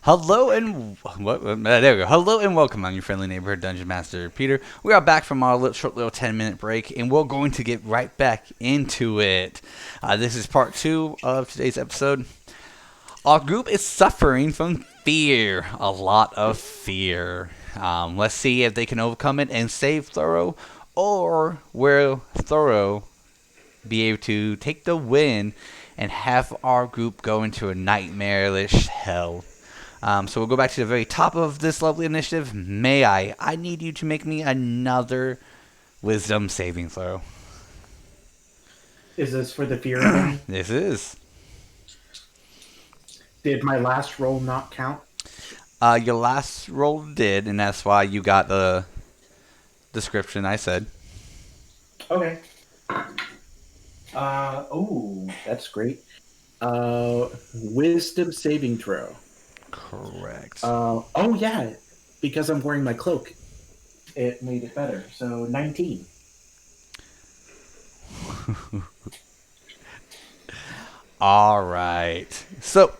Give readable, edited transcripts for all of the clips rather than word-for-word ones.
Hello and there we go. Hello and welcome. I'm your friendly neighborhood dungeon master, Peter. We are back from our short little 10-minute break, and we're going to get right back into it. This is part two of today's episode. Our group is suffering from fear, a lot of fear. Let's see if they can overcome it and save Thoror, or will Thoror be able to take the win and have our group go into a nightmarish hell. So we'll go back to the very top of this lovely initiative. May I need you to make me another wisdom saving throw. Is this for the fear again? This is. Did my last roll not count? Your last roll did, and that's why you got the description I said. Okay. That's great. Wisdom saving throw. Correct. Oh yeah, because I'm wearing my cloak, it made it better. So 19. All right. So,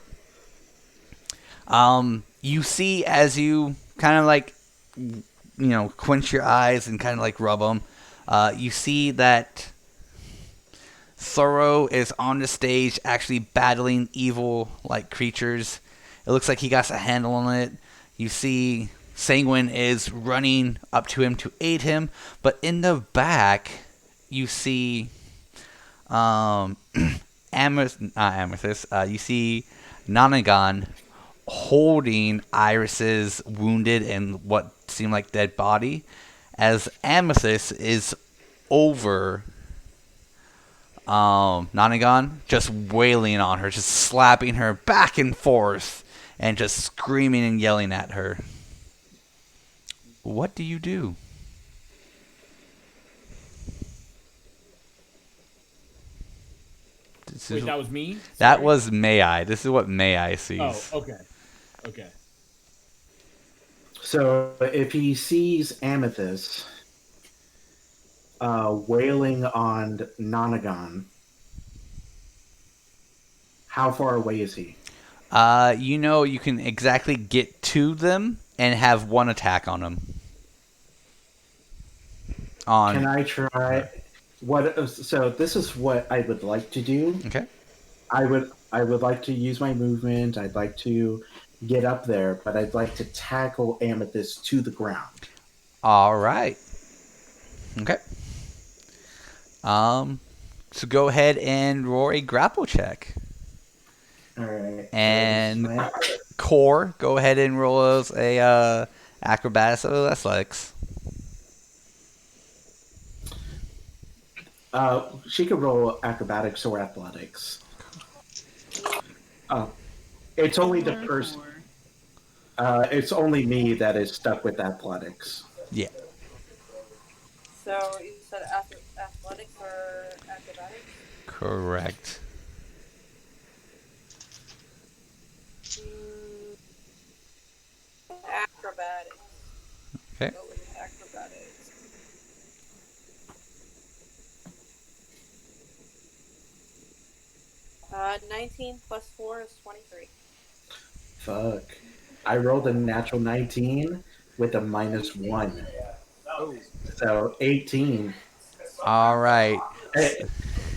you see as you kind of like, quench your eyes and kind of like rub them, you see that Thoror is on the stage actually battling evil like creatures. It looks like he got a handle on it. You see Sanguine is running up to him to aid him, but in the back you see Amethyst. You see Nonagon holding Iris's wounded and what seemed like dead body, as Amethyst is over Nonagon, just wailing on her, just slapping her back and forth, and just screaming and yelling at her. What do you do? Wait, that was me? That Sorry. was May I. This is what May I sees. Oh, okay. Okay. So if he sees Amethyst wailing on Nonagon, how far away is he? You can exactly get to them and have one attack on them. Can I try? So this is what I would like to do. Okay. I would like to use my movement. I'd like to get up there, but I'd like to tackle Amethyst to the ground. All right. Okay. So go ahead and roll a grapple check. All right. And Kore, go ahead and roll us a acrobatics or athletics. She could roll acrobatics or athletics. It's only the first. It's only me that is stuck with athletics. Yeah. So you said athletics or acrobatics? Correct. Acrobatics. Okay. Go with acrobatics. Uh, 19 plus 4 is 23. Fuck. I rolled a natural 19 with a -1. Oh. So 18. All right.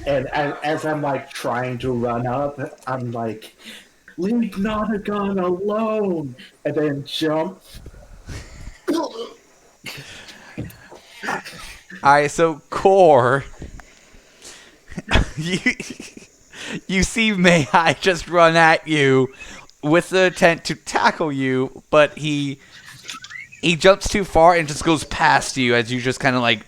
And as I'm like trying to run up, I'm like, leave Nonagon alone, and then jump. All right. So Kore, you see May I just run at you with the intent to tackle you, but he jumps too far and just goes past you as you just kind of like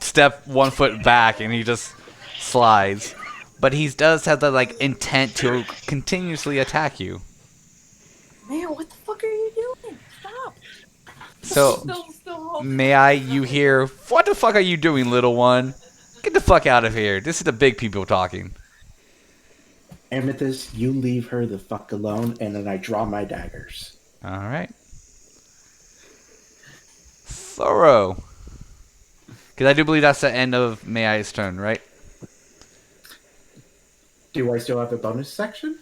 step 1 foot back, and he just slides. But he does have the like intent to continuously attack you. Man, what the fuck are you doing? Stop! So Still May I? You hear? What the fuck are you doing, little one? Get the fuck out of here! This is the big people talking. Amethyst, you leave her the fuck alone, and then I draw my daggers. All right. Thoror. Because I do believe that's the end of May I's turn, right? Do I still have a bonus section?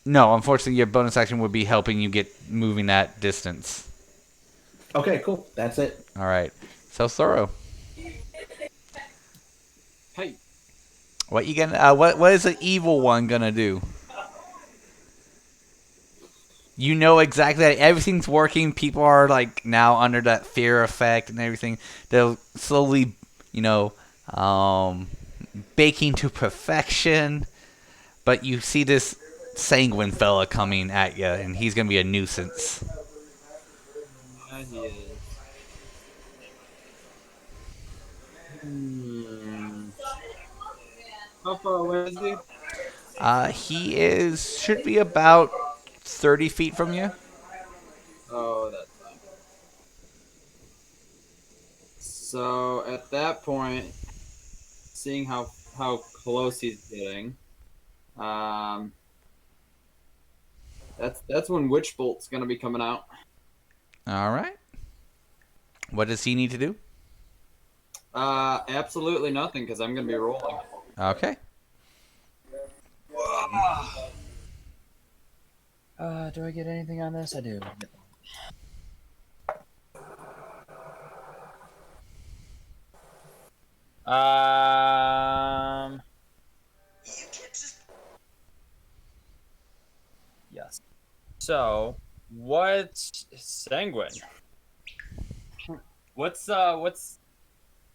No, unfortunately, your bonus action would be helping you get moving that distance. Okay, cool. That's it. All right. So Thoror, Hey. what you gonna? What is the evil one gonna do? You know exactly that everything's working. People are like now under that fear effect and everything. They'll slowly, you know, baking to perfection. But you see this sanguine fella coming at you, and he's gonna be a nuisance. Yeah, he is. Hmm. How far away is he? He should be about 30 feet from you. Oh, that's fine. So at that point, seeing how close he's getting, um, that's when Witch Bolt's gonna be coming out. All right. What does he need to do? Absolutely nothing because I'm gonna be rolling. Okay. Do I get anything on this? I do. Yes. So, what's Sanguine? What's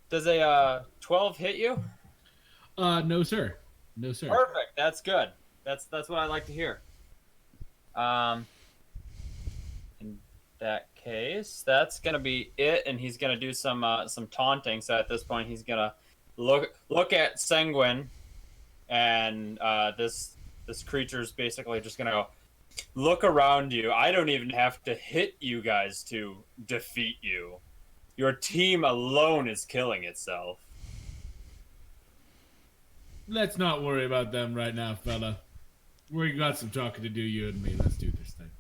does a 12 hit you? No, sir. No, sir. Perfect. That's good. That's what I like to hear. In that case, that's gonna be it, and he's gonna do some taunting. So at this point, he's gonna look at Sanguine, and this creature's basically just gonna go, look around you. I don't even have to hit you guys to defeat you. Your team alone is killing itself. Let's not worry about them right now, fella. We got some talking to do, you and me. Let's do this thing.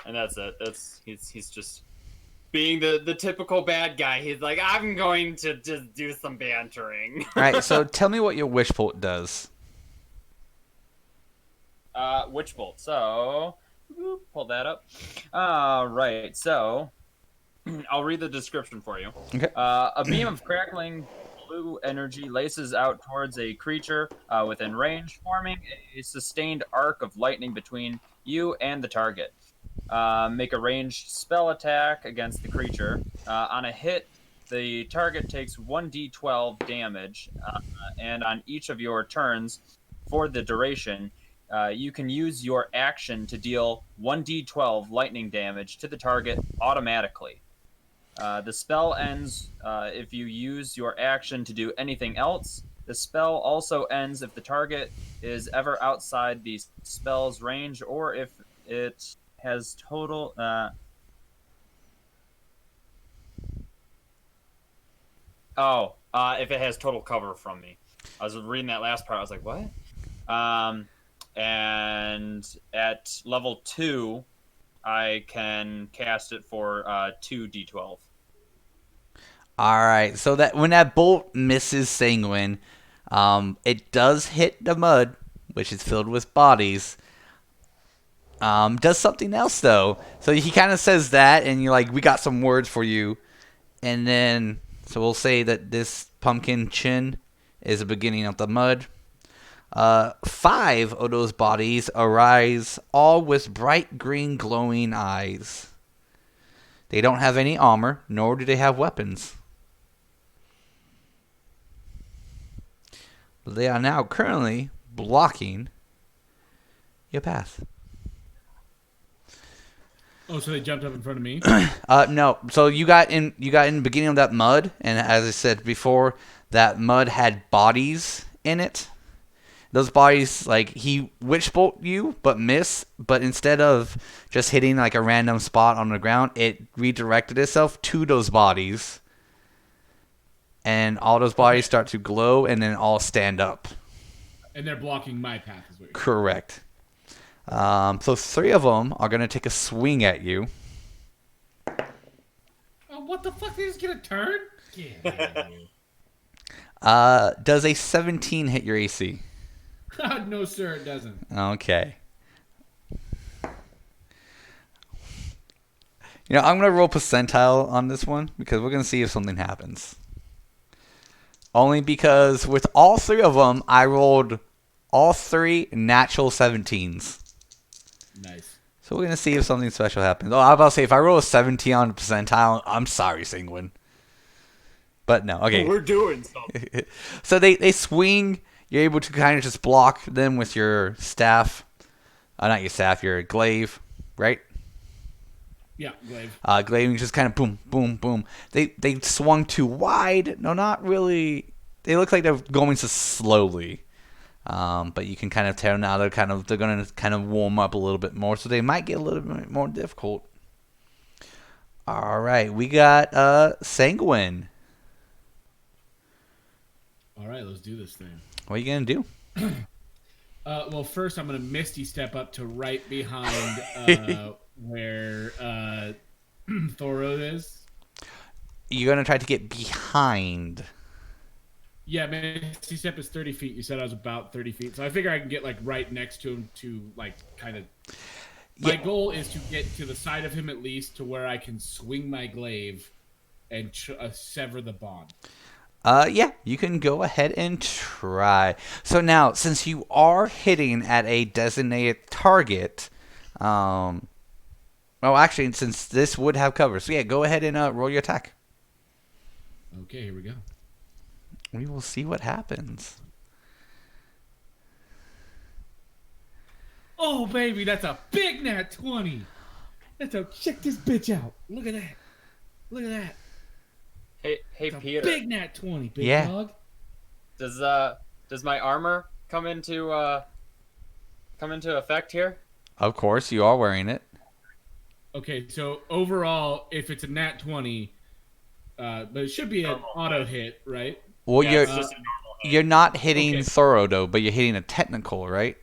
And that's it. He's just being the typical bad guy. He's like, I'm going to just do some bantering. All right. So tell me what your wish bolt does. Witch bolt. So pull that up. Right. So I'll read the description for you. Okay. A beam of crackling blue energy laces out towards a creature within range, forming a sustained arc of lightning between you and the target. Make a ranged spell attack against the creature. On a hit, the target takes 1d12 damage, and on each of your turns for the duration, you can use your action to deal 1d12 lightning damage to the target automatically. The spell ends if you use your action to do anything else. The spell also ends if the target is ever outside the spell's range or if it has total. If it has total cover from me. I was reading that last part. I was like, what? And at level 2, I can cast it for 2d12. All right. So that when that bolt misses Sanguine, it does hit the mud, which is filled with bodies. Does something else though. So he kind of says that, and you're like, "We got some words for you," and then so we'll say that this pumpkin chin is the beginning of the mud. 5 of those bodies arise, all with bright green glowing eyes. They don't have any armor, nor do they have weapons. They are now currently blocking your path. Oh, so they jumped up in front of me? No. So you got in the beginning of that mud, and as I said before, that mud had bodies in it. Those bodies, like, he witch bolt you, but miss. But instead of just hitting like a random spot on the ground, it redirected itself to those bodies, and all those bodies start to glow, and then all stand up. And they're blocking my path, is what you're Correct. So 3 of them are gonna take a swing at you. Oh, what the fuck? They just get a turn? Get out of here. Does a 17 hit your AC? No, sir, it doesn't. Okay. I'm gonna roll percentile on this one because we're gonna see if something happens. Only because with all three of them, I rolled all three natural 17s. Nice. So we're gonna see if something special happens. Oh, I was about to say if I roll a 17 on percentile, I'm sorry, Sanguine. But no, okay. We're doing something. So they swing. You're able to kind of just block them with your staff. Not your staff, your glaive, right? Yeah, glaive. Glaive just kind of boom, boom, boom. They swung too wide. No, not really. They look like they're going so slowly. But you can kind of tell now they're going to kind of warm up a little bit more, so they might get a little bit more difficult. All right, we got Sanguine. All right, let's do this thing. What are you gonna do? Well, first I'm gonna Misty step up to right behind where Thoror is. You're gonna try to get behind. Yeah, Misty step is 30 feet. You said I was about 30 feet, so I figure I can get like right next to him to like kind of. My goal is to get to the side of him at least to where I can swing my glaive and sever the bond. Yeah, you can go ahead and try. So now, since you are hitting at a designated target, well, actually, since this would have cover, so yeah, go ahead and roll your attack. Okay, here we go. We will see what happens. Oh, baby, that's a big nat 20. Check this bitch out. Look at that. Look at that. Hey, That's Peter. a big nat 20, big dog. Does my armor come into effect here? Of course, you are wearing it. Okay, so overall, if it's a nat 20, but it should be an auto hit, right? Well, Yeah, it's just a normal hit. you're not hitting Okay. Thoror though, but you're hitting a technical, right?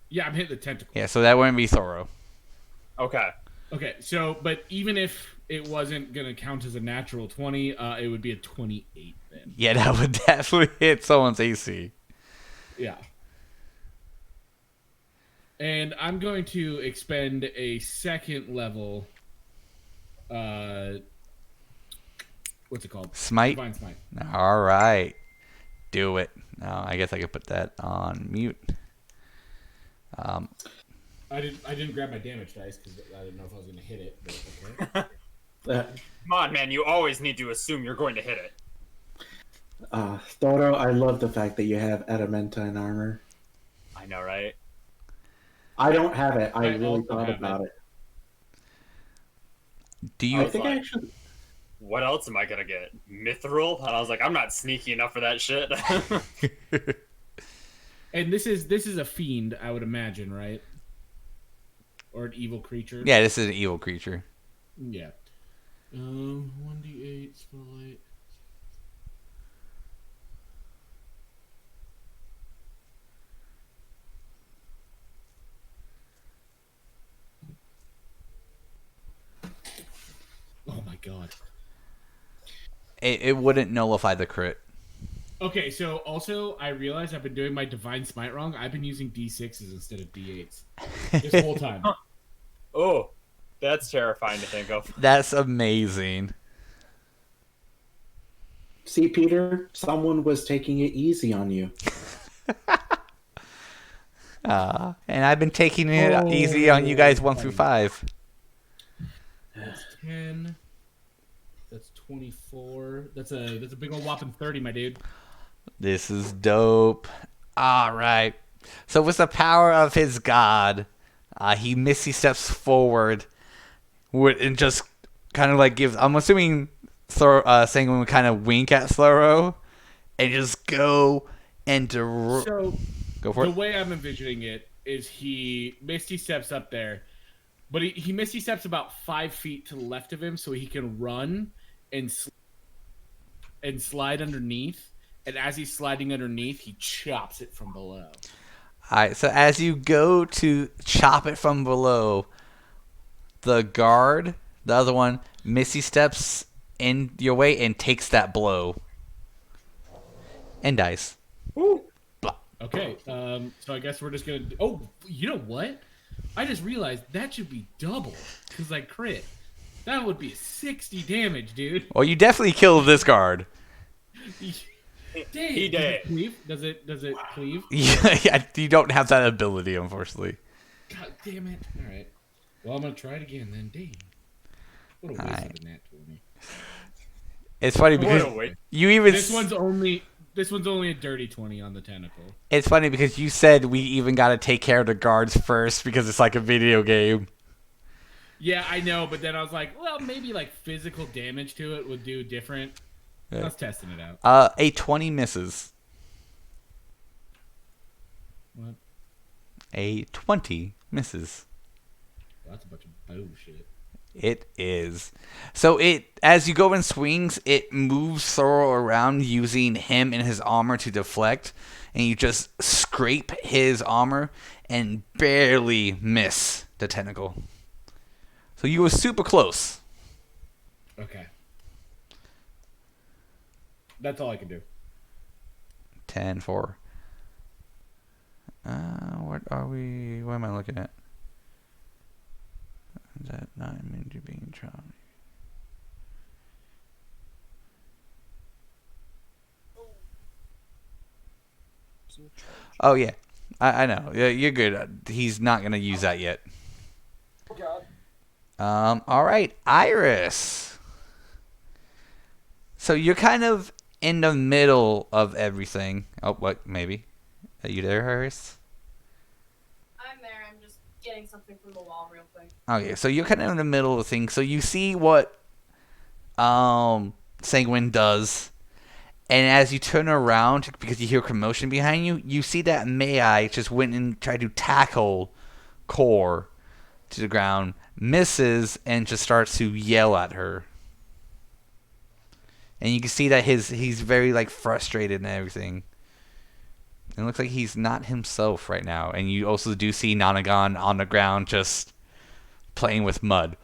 Yeah, I'm hitting the tentacle. Yeah, so that wouldn't be Thoror. Okay. Okay, so, but even if it wasn't going to count as a natural 20, it would be a 28 then. Yeah, that would definitely hit someone's AC. Yeah. And I'm going to expend a second level, what's it called? Smite? Divine Smite. All right. Do it. Now, I guess I could put that on mute. I didn't grab my damage dice because I didn't know if I was going to hit it, but okay. Come on, man. You always need to assume you're going to hit it. Thoro, I love the fact that you have adamantine armor. I know, right? I don't have it. I I really also thought have about it. it. Do you? I think I actually. What else am I gonna get? Mithril? And I was like, I'm not sneaky enough for that shit. And this is a fiend, I would imagine, right? Or an evil creature? Yeah, this is an evil creature. Yeah. 1d8 spotlight. Oh my god. It wouldn't nullify the crit. Okay, so also I realized I've been doing my divine smite wrong. I've been using d6s instead of d8s this whole time. Oh, that's terrifying to think of. That's amazing. See, Peter, someone was taking it easy on you. And I've been taking it easy on you guys 1 through 5. That's 10. That's 24. That's a big old whopping 30, my dude. This is dope. All right. So with the power of his god, he misty steps forward and just kind of like gives. I'm assuming Sanguine would kind of wink at Thoror and just go and So go for the it. way I'm envisioning it is he misty steps up there, but he misty steps about 5 feet to the left of him so he can run and slide underneath. And as he's sliding underneath, he chops it from below. All right. So as you go to chop it from below, the guard, the other one, misty steps in your way and takes that blow and dies. Okay, so I guess we're just gonna. Oh, you know what? I just realized that should be double because I crit. That would be 60 damage, dude. Well, you definitely killed this guard. Dang. He dead. Does it cleave? Yeah, you don't have that ability, unfortunately. God damn it. All right. Well, I'm going to try it again then. Dang. What a waste of a nat 20. It's funny because you even This one's only a dirty 20 on the tentacle. It's funny because you said we even got to take care of the guards first because it's like a video game. Yeah, I know, but then I was like, well, maybe like physical damage to it would do different. I was testing it out. A 20 misses. What? A 20 misses. Well, that's a bunch of bullshit. It is. So as you go in swings, it moves Thoror around using him and his armor to deflect, and you just scrape his armor and barely miss the tentacle. So you were super close. Okay. That's all I can do. 10 4. What are we? What am I looking at? Is that not meant to being charmed? Oh yeah, I know. Yeah, you're good. He's not gonna use that yet. Oh God. All right, Iris. So you're kind of in the middle of everything. Oh, what? Maybe. Are you there, Iris? I'm there. I'm just getting something from the wall real quick. Okay, so you're kind of in the middle of things. So you see what Sanguine does, and as you turn around because you hear commotion behind you, you see that Mai just went and tried to tackle Kore to the ground, misses, and just starts to yell at her. And you can see that he's very like frustrated and everything. And it looks like he's not himself right now. And you also do see Nonagon on the ground just playing with mud.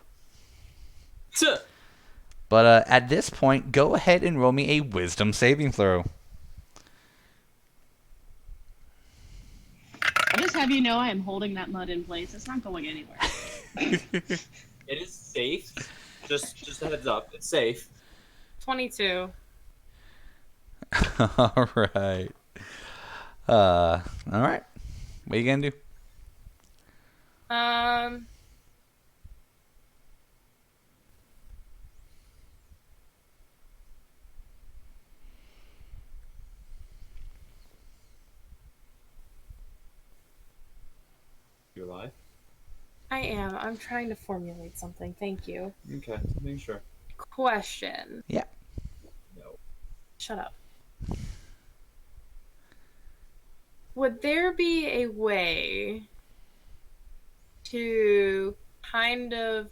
But at this point, go ahead and roll me a wisdom saving throw. I'll just have you know I am holding that mud in place. It's not going anywhere. It is safe. Just a heads up. It's safe. 22. All right. All right. What are you gonna do? You alive? I am. I'm trying to formulate something. Thank you. Okay, make sure. Question. Yeah. No. Shut up. Would there be a way to kind of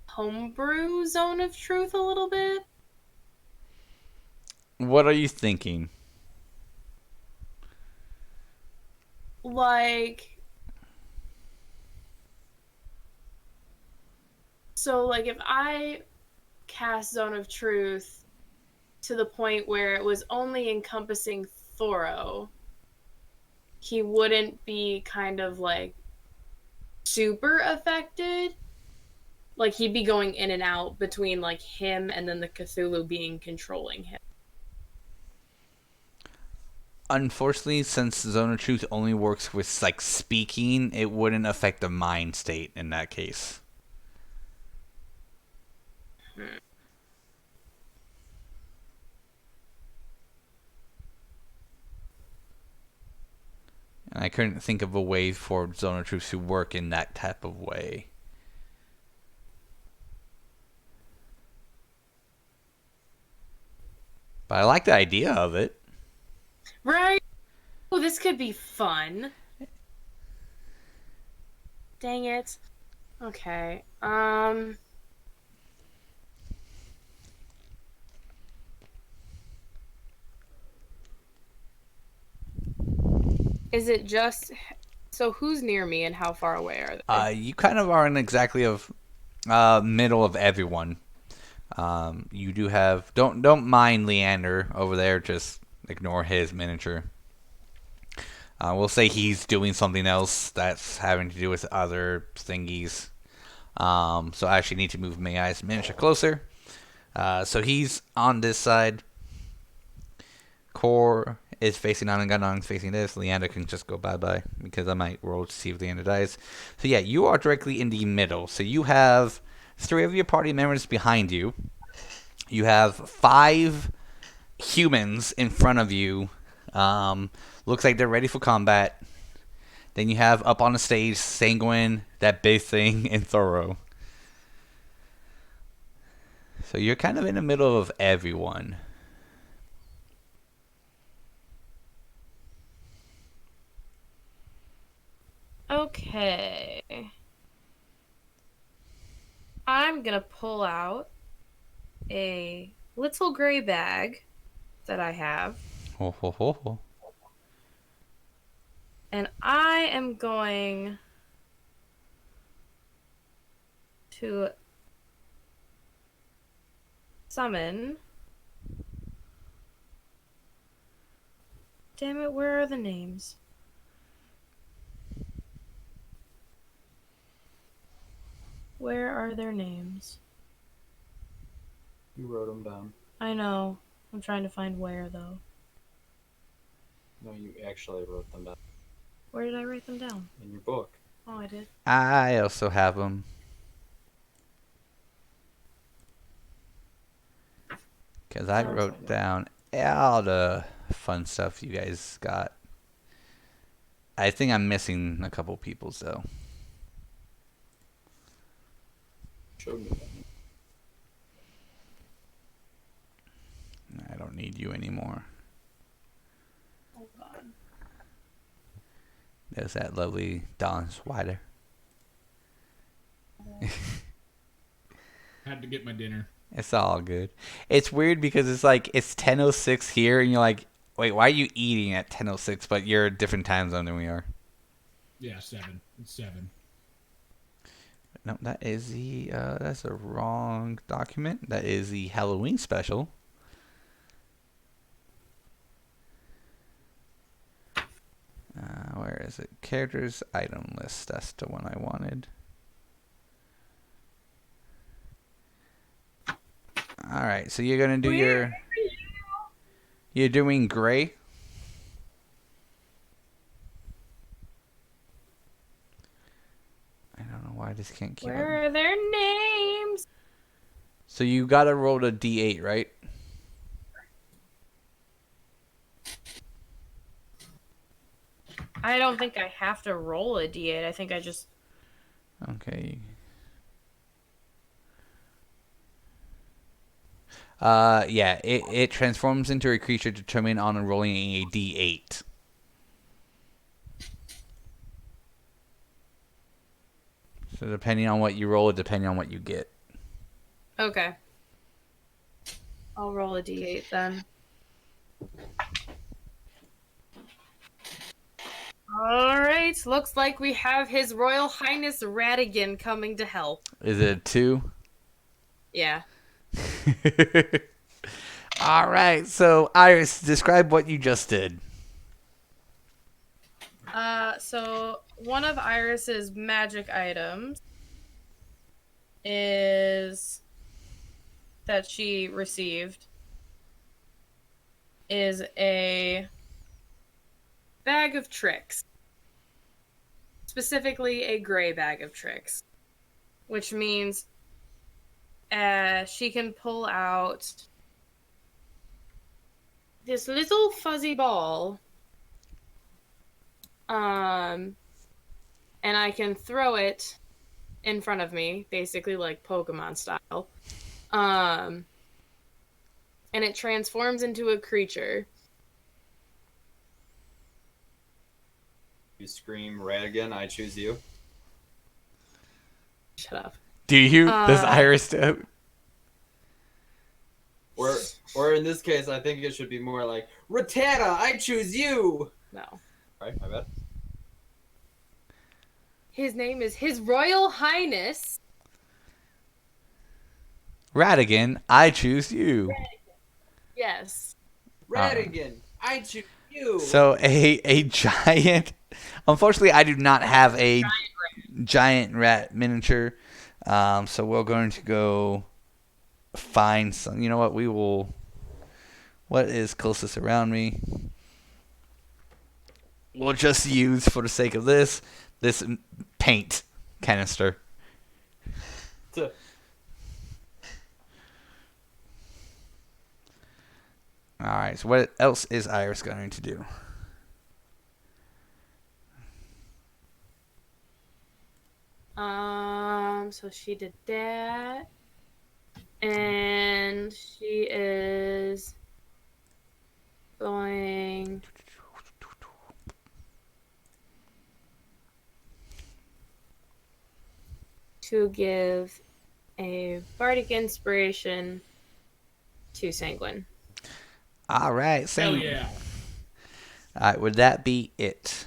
homebrew Zone of Truth a little bit? What are you thinking? Like, so like if I cast Zone of Truth to the point where it was only encompassing Thoror, he wouldn't be kind of like super affected. Like he'd be going in and out between like him and then the Cthulhu being controlling him. Unfortunately, since Zone of Truth only works with like speaking, it wouldn't affect the mind state in that case. And I couldn't think of a way for Zone of Truth to work in that type of way. But I like the idea of it. Right? Oh, this could be fun. Dang it. Okay. Is it just so who's near me and how far away are they? You kind of are in exactly of middle of everyone. You do have don't mind Leander over there. Just ignore his miniature. We'll say he's doing something else that's having to do with other thingies. So I actually need to move my eyes miniature closer. So he's on this side. Kore is facing on and Gunong facing this. Leander can just go bye-bye because I might roll to see if Leander dies. So yeah, you are directly in the middle. So you have 3 of your party members behind you. You have 5 humans in front of you. Looks like they're ready for combat. Then you have up on the stage Sanguine, that big thing, and Thoror. So you're kind of in the middle of everyone. Okay. I'm gonna pull out a little gray bag that I have. Ho, ho, ho, ho. And I am going to summon. Damn it, where are the names? Where are their names? You wrote them down. I know. I'm trying to find where, though. No, you actually wrote them down Where did I write them down? in your book. Oh, I did. I also have them. Because I wrote down all the fun stuff you guys got. I think I'm missing a couple people's, though. Showed me that. I don't need you anymore. Oh, God. There's that lovely Dawn Swider. Had to get my dinner. It's all good. It's weird because it's like it's 10:06 here, and you're like, wait, why are you eating at 10:06? But you're a different time zone than we are. Yeah, 7. It's 7. No, that is the that's a wrong document. That is the Halloween special. Where is it? Characters item list. That's the one I wanted. All right, so you're gonna do your. You're doing gray. I don't know why this can't keep. Where are their names? So you gotta roll the D8, right? I don't think I have to roll a d8. I think I just... Okay. Yeah, it transforms into a creature determined on rolling a D8. So depending on what you roll, depending on what you get. Okay. I'll roll a d8 then. Alright, looks like we have His Royal Highness Radigan coming to help. Is it a 2? Yeah. All right, so Iris, describe what you just did. So one of Iris's magic items is that she received is a bag of tricks. Specifically a gray bag of tricks. Which means she can pull out this little fuzzy ball. And I can throw it in front of me, basically like Pokemon style. And it transforms into a creature. You scream, Radigan, I choose you. Shut up. Do you? Does Iris do? Or in this case, I think it should be more like, Rattata, I choose you! No. Right, my bad. His name is His Royal Highness. Radigan, I choose you. Yes. Radigan, I choose You. So a giant. Unfortunately, I do not have a giant rat miniature. So we're going to go find some. You know what? We will. What is closest around me? We'll just use, for the sake of this paint canister. All right. So what else is Iris going to do? So she did that. And she is going to give a bardic inspiration to Sanguine. All right. Hell Sanguine. yeah. All right. Would that be it?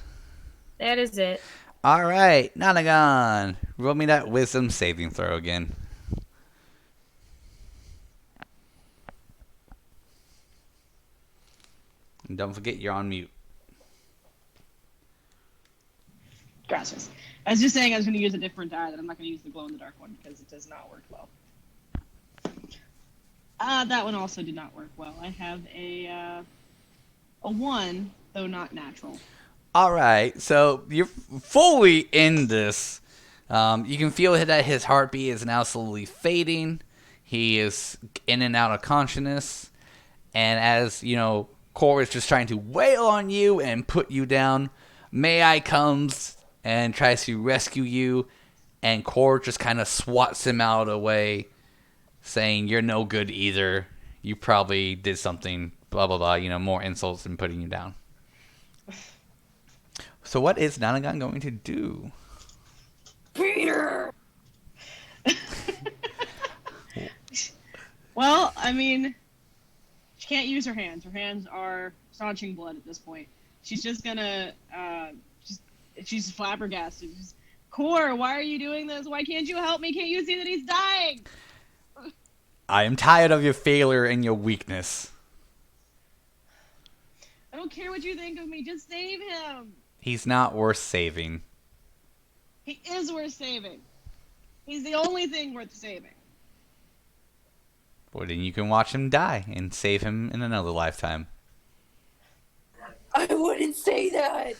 That is it. All right. Nonagon. Roll me that wisdom saving throw again. And don't forget you're on mute. Gracias. I was just saying I was going to use a different die, that I'm not going to use the glow-in-the-dark one because it does not work well. That one also did not work well. I have a 1, though not natural. All right. So you're fully in this. You can feel that his heartbeat is now slowly fading. He is in and out of consciousness. And as, Kore is just trying to wail on you and put you down, May I comes and tries to rescue you. And Kore just kind of swats him out of the way, saying, "You're no good either. You probably did something, blah, blah, blah." More insults and putting you down. So what is Nonagon going to do? Peter! Well, I mean, she can't use her hands. Her hands are staunching blood at this point. She's just gonna, she's flabbergasted. She's, Kore, why are you doing this? Why can't you help me? Can't you see that he's dying? I am tired of your failure and your weakness. I don't care what you think of me. Just save him. He's not worth saving. He is worth saving. He's the only thing worth saving. Well, then you can watch him die and save him in another lifetime. I wouldn't say that.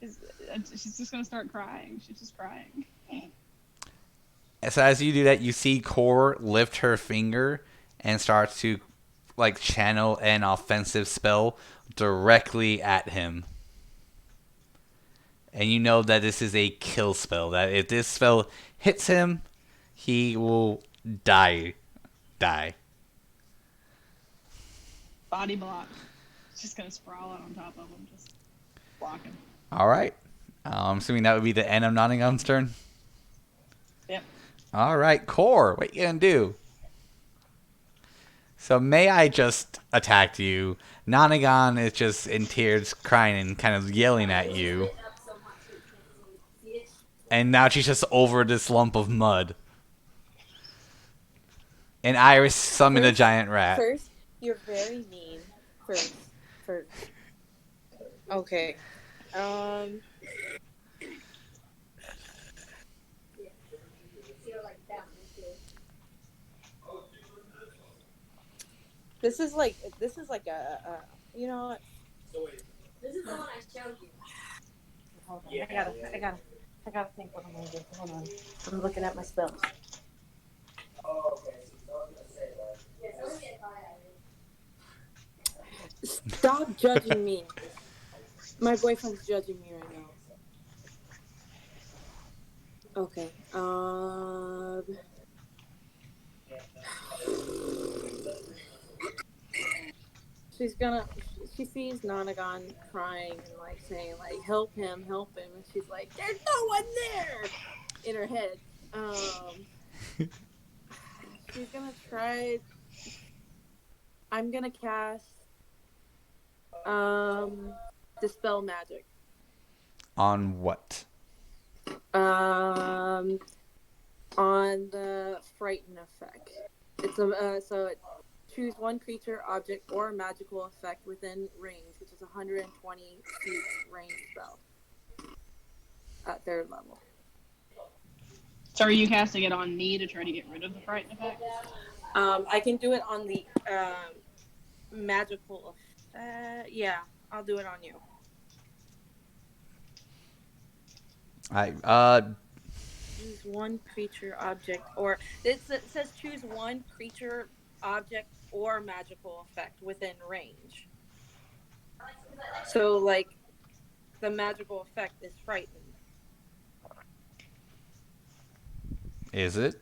She's just gonna start crying. She's just crying. So as you do that, you see Kore lift her finger and start to channel an offensive spell directly at him. And you know that this is a kill spell. That if this spell hits him, he will die. Body block. She's just gonna sprawl out on top of him, just block him. All right. I'm assuming that would be the end of Nottingham's turn. Yep. All right, Kore, what you gonna do? So May I just attacked you. Nonagon is just in tears, crying and kind of yelling at you. And now she's just over this lump of mud. And Iris summoned a giant rat. First, you're very mean. First. Okay. This is like a you know what? This is the one I showed you. Hold on. I gotta think what I'm gonna do. Hold on. I'm looking at my spells. Stop judging me. My boyfriend's judging me right now. Okay. She sees Nonagon crying and saying help him, and she's like, there's no one there in her head. She's gonna try. I'm gonna cast dispel magic. On what? On the frighten effect. It's choose one creature, object, or magical effect within range, which is 120 feet range spell at 3rd level. So are you casting it on me to try to get rid of the frighten effect? I can do it on the magical effect. Yeah, I'll do it on you. Choose one creature, object, or it says choose one creature, object, or magical effect within range. So, like, the magical effect is frightened. Is it?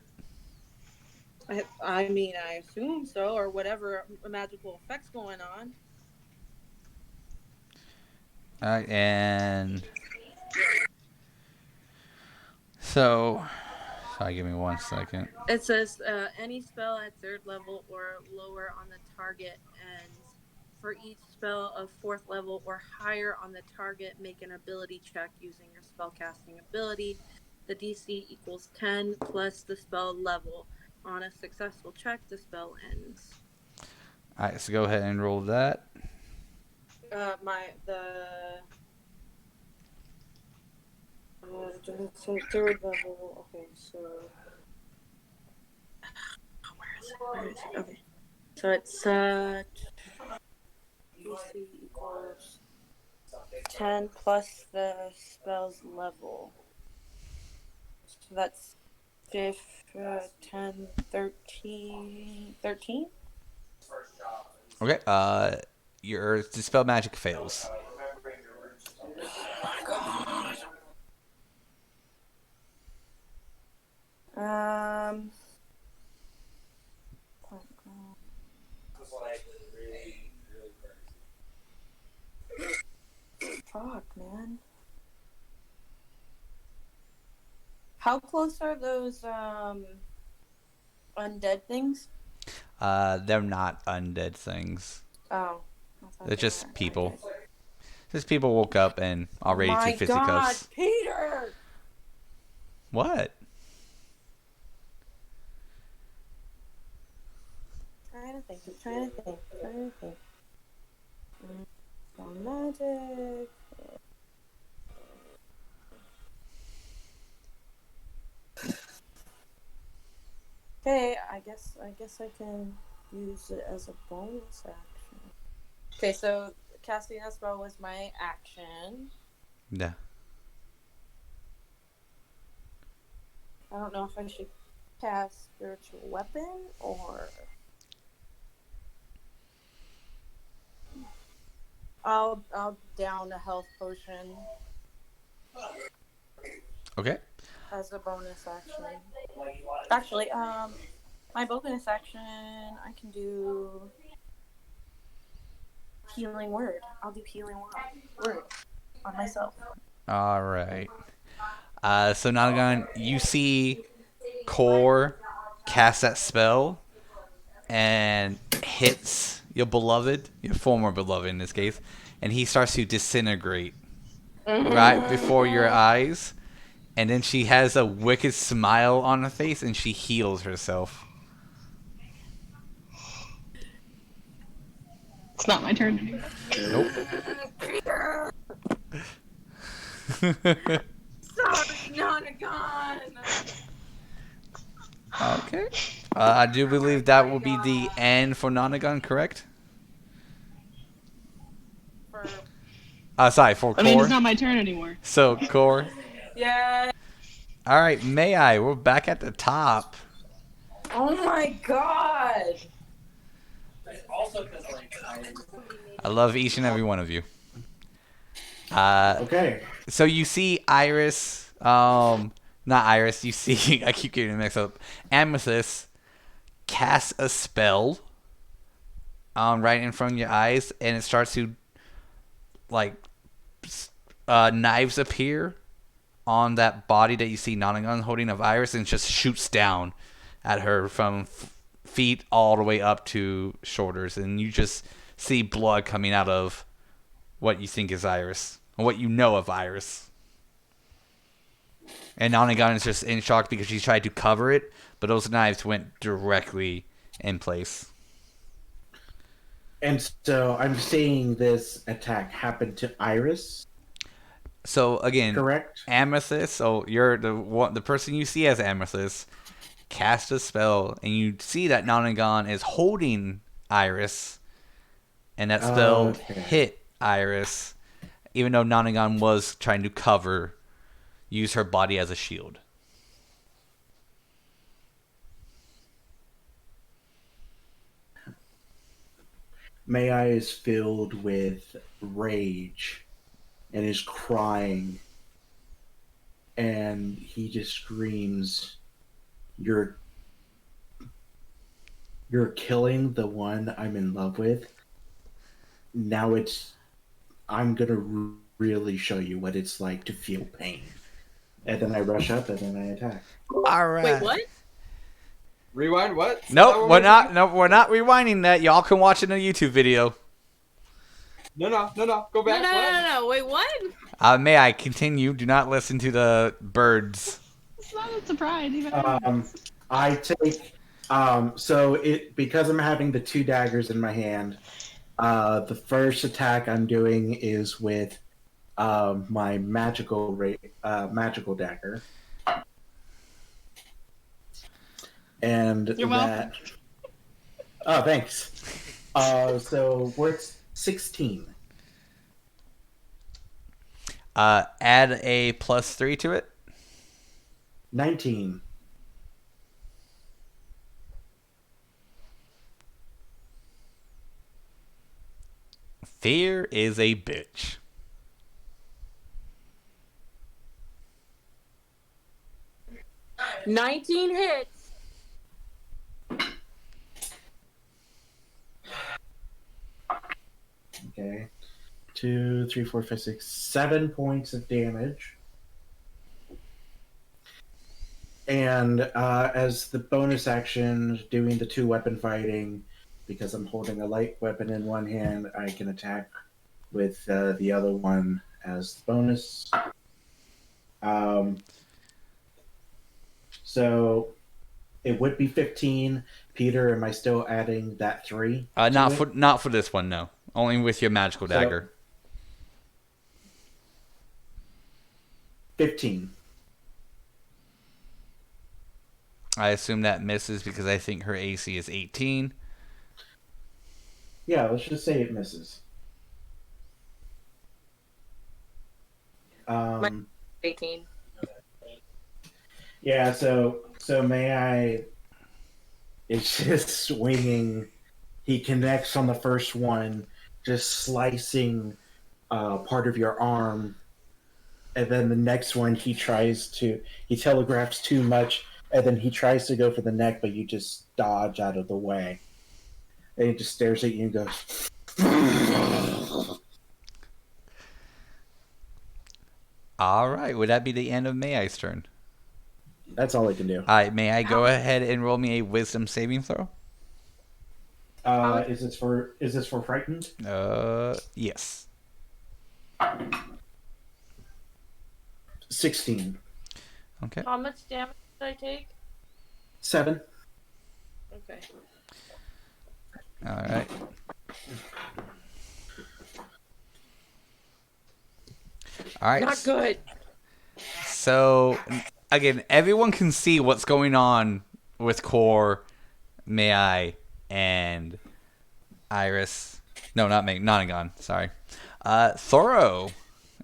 I mean, I assume so, or whatever magical effect's going on. Alright, and so, sorry, give me 1 second. It says any spell at 3rd level or lower on the target ends. For each spell of 4th level or higher on the target, make an ability check using your spellcasting ability. The DC equals 10 plus the spell level. On a successful check, the spell ends. Alright, so go ahead and roll that. So 3rd level. Okay, so where is it? Okay, so it's DC equals 10 plus the spell's level. So that's 10, 13. 13? Okay, your dispel magic fails. Fuck, man. How close are those undead things? They're not undead things. Oh. They're just people. Just people woke up and are ready to fisticuffs. My God, Peter! What? I'm trying to think. Magic. Okay, I guess I can use it as a bonus action. Okay, so casting that spell was my action. Yeah. I don't know if I should cast spiritual weapon or I'll down a health potion. Okay. As a bonus action. Actually, my bonus action, I can do healing word. I'll do healing word on myself. All right. So Nonagon, you see Kore cast that spell and hits your beloved, your former beloved in this case, and he starts to disintegrate right before your eyes. And then she has a wicked smile on her face, and she heals herself. It's not my turn anymore. Nope. Sorry, Nonagon. Okay. I do believe that will be the end for Nonagon, correct? Sorry, for Kore. I mean, it's not my turn anymore. So, Kore. Yeah. All right, may I? We're back at the top. Oh my God. I love each and every one of you. Okay. So you see Iris, not Iris, you see, I keep getting mixed up, Amethyst cast a spell right in front of your eyes, and it starts to, like, knives appear on that body that you see Nonagon holding of Iris, and just shoots down at her from feet all the way up to shoulders, and you just see blood coming out of what you think is Iris, or what you know of Iris. And Nonagon is just in shock because she tried to cover it, but those knives went directly in place. And so I'm seeing this attack happen to Iris, So again, correct? Amethyst. So you're the person you see as Amethyst cast a spell, and you see that Nonagon is holding Iris, and that spell Okay. hit Iris, even though Nonagon was trying to use her body as a shield. Mai is filled with rage and is crying, and he just screams, You're killing the one I'm in love with. Now I'm gonna really show you what it's like to feel pain." And then I rush up and then I attack. All right. Wait, what? Rewind. What? Nope, we're not. Nope, we're not rewinding that. Y'all can watch it in a YouTube video. No. Go No, back. no, What? no, no. Wait, what? May I continue? Do not listen to the birds. It's not a surprise. Even I take so it because I'm having the two daggers in my hand. The first attack I'm doing is with my magical dagger, and You're welcome. Oh, thanks. So we're at 16. Add a +3 to it. 19. Fear is a bitch. 19 hits. Okay. 2, 3, 4, 5, 6, 7 points of damage. And as the bonus action, doing the 2-weapon fighting, because I'm holding a light weapon in one hand, I can attack with the other one as the bonus. So it would be 15. Peter, am I still adding that 3? Not for this one, no. Only with your magical dagger. 15. I assume that misses because I think her AC is 18. Yeah, let's just say it misses. 18. Yeah, so may I? It's just swinging. He connects on the first one, just slicing part of your arm, and then the next one he telegraphs too much, and then he tries to go for the neck, but you just dodge out of the way. And he just stares at you and goes. All right, would that be the end of May's turn? That's all I can do. All right, may I go ahead and roll me a wisdom saving throw? Is this for frightened? Yes. 16. Okay. How much damage did I take? 7. Okay. All right. All right. Not good. So, again, everyone can see what's going on with Kore, Mai, and Iris. No, not Meg. Nonagon. Sorry. Thoror,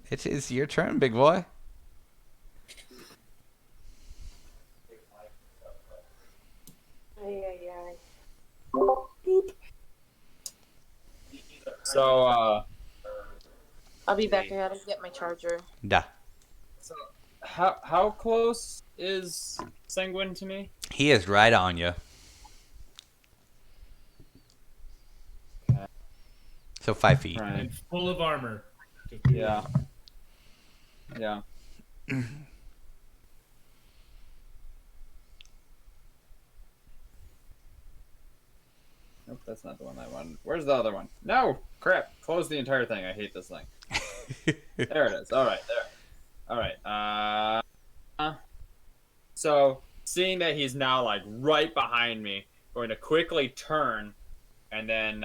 it is your turn, big boy. Boop. So, I'll be back. I gotta get my charger. Da. so how close is Sanguine to me? He is right on you. So 5 feet. Right. And full of armor. Yeah. Yeah. Nope, that's not the one I wanted. Where's the other one? No! Crap. Close the entire thing. I hate this thing. There it is. Alright, there. Alright. So, seeing that he's now, like, right behind me, going to quickly turn and then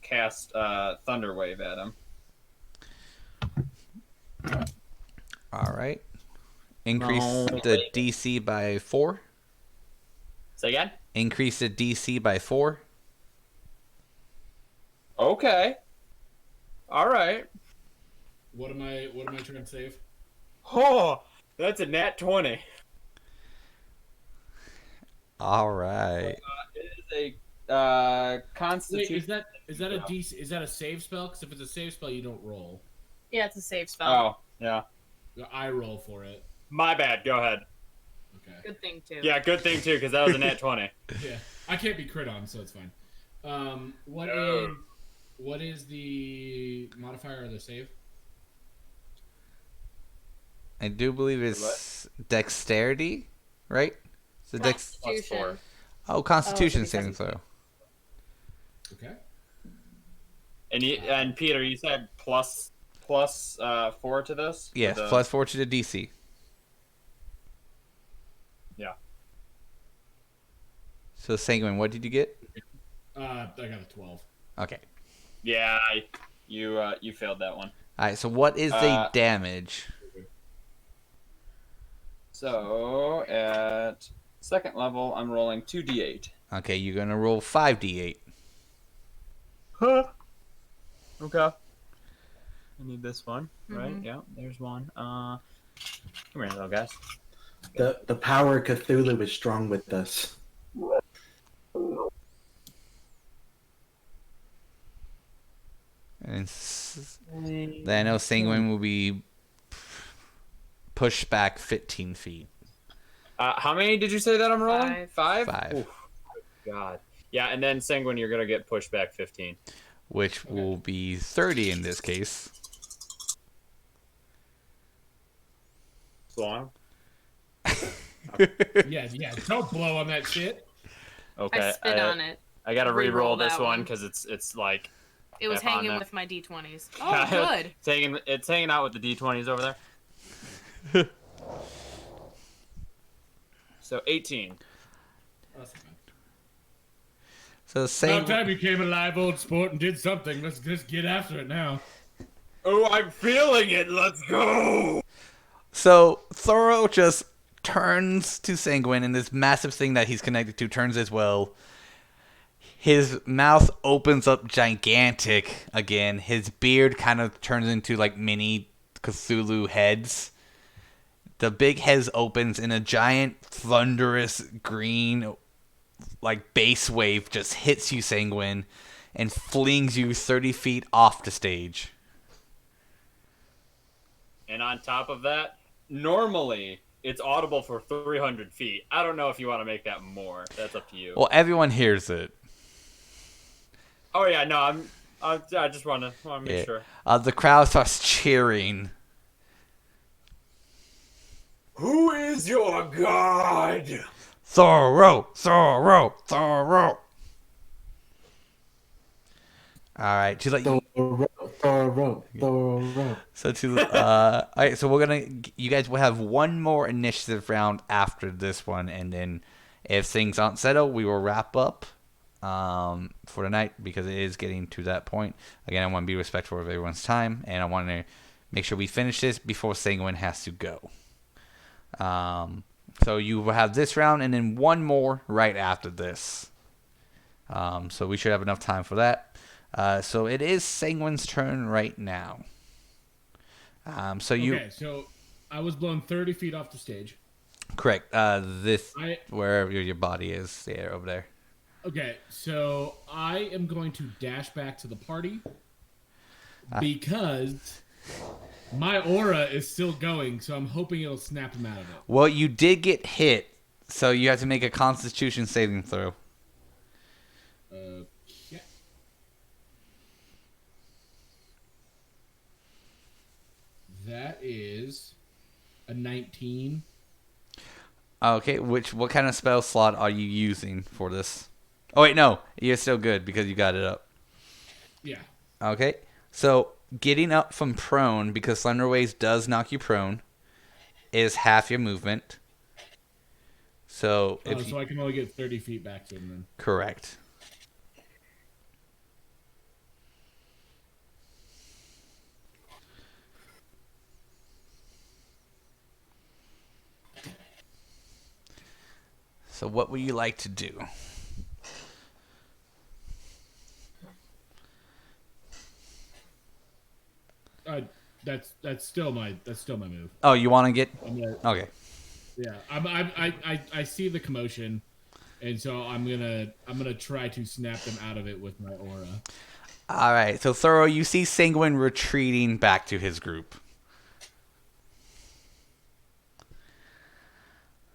cast Thunder Wave at him. All right. Increase the DC by 4. Say again? Increase the DC by 4. Okay. All right. What am I trying to save? Oh, that's a nat 20. All right. It is a Constitution. Wait, is that a DC? Is that a save spell? Because if it's a save spell, you don't roll. Yeah, it's a save spell. Oh, yeah. I roll for it. My bad. Go ahead. Okay. Good thing too. Yeah, good thing too, because that was a nat 20. Yeah, I can't be crit on, so it's fine. What is the modifier or the save? I do believe it's dexterity, right? So Constitution. Oh, Constitution saving throw. Okay. And Peter, you said plus 4 to this? Yes, plus 4 to the DC. Yeah. So Sanguine, what did you get? I got a 12. Okay. Yeah, you failed that one. All right. So what is the damage? So at second level, I'm rolling 2d8. Okay, you're gonna roll 5d8. Huh. Okay. I need this one, right? Yeah, there's one. Come here, little guys. The power of Cthulhu is strong with us. And then I know Sanguine will be pushed back 15 feet. How many did you say that I'm rolling? 5? 5. Oof. God. Yeah, and then Sanguine, you're gonna get pushed back 15. Which will be 30 in this case. So long. Yeah. Don't blow on that shit. Okay. I spit on it. I gotta Re-roll re-roll this that one one. because it's like It was F on hanging there. with my d20s. Oh, good. It's hanging out with the d20s over there. So 18. So About time you came a live old sport and did something. Let's just get after it now. Oh, I'm feeling it. Let's go. So Thoror just turns to Sanguine, and this massive thing that he's connected to turns as well. His mouth opens up gigantic again. His beard kind of turns into like mini Cthulhu heads. The big head opens, and a giant thunderous green like bass wave just hits you, Sanguine, and flings you 30 feet off the stage. And on top of that, normally it's audible for 300 feet. I don't know if you want to make that more. That's up to you. Well, everyone hears it. Oh yeah, no, I just want to make sure. The crowd starts cheering. Who is your god? Thoror, Thoror, Thoror. All right, to let you. Thoror. So all right, so we're gonna. You guys will have one more initiative round after this one, and then if things aren't settled, we will wrap up for the night because it is getting to that point. Again, I want to be respectful of everyone's time, and I want to make sure we finish this before Sanguine has to go. So you will have this round and then one more right after this. So we should have enough time for that. So it is Sanguine's turn right now. Okay, so I was blown 30 feet off the stage. Correct. Wherever your body is, over there. Okay, so I am going to dash back to the party because my aura is still going, so I'm hoping it'll snap him out of it. Well, you did get hit, so you have to make a Constitution saving throw. Yeah. That is a 19. Okay, what kind of spell slot are you using for this? Oh, wait, no. You're still good because you got it up. Yeah. Okay, so getting up from prone, because Thunder Waves does knock you prone, is half your movement. So So I can only get 30 feet back to him then. Correct. So what would you like to do? That's still my move. Oh, you want to get? Okay. Yeah, I see the commotion, and so I'm gonna try to snap them out of it with my aura. All right. So Thoror, you see Sanguine retreating back to his group.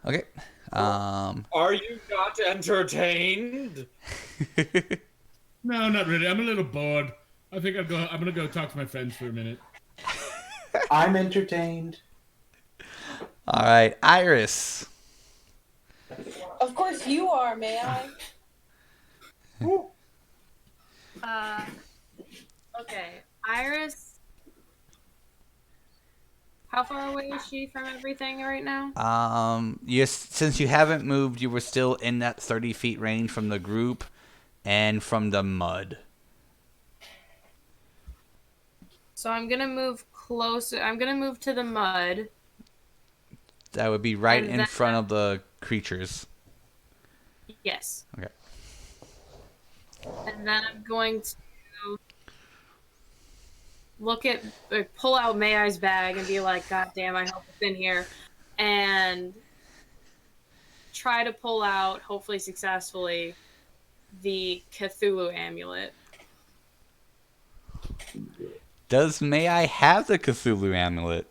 Okay. Are you not entertained? No, not really. I'm a little bored. I think I'm gonna go talk to my friends for a minute. I'm entertained. All right, Iris. Of course you are, may I? Okay. Iris. How far away is she from everything right now? Since you haven't moved, you were still in that 30 feet range from the group and from the mud. So I'm gonna move closer. I'm gonna move to the mud. That would be right And in then- front of the creatures. Yes. Okay. And then I'm going to pull out May I's bag and be like, God damn, I hope it's in here. And try to pull out, hopefully successfully, the Cthulhu amulet. Does May I have the Cthulhu amulet?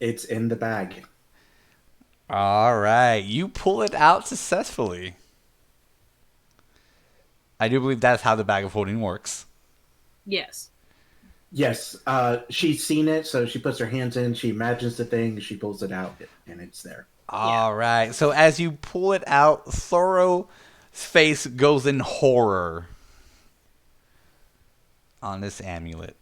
It's in the bag. All right. You pull it out successfully. I do believe that's how the bag of holding works. Yes. Yes, she's seen it, so she puts her hands in, she imagines the thing, she pulls it out, and it's there. All right. So as you pull it out, Thoror's face goes in horror on this amulet.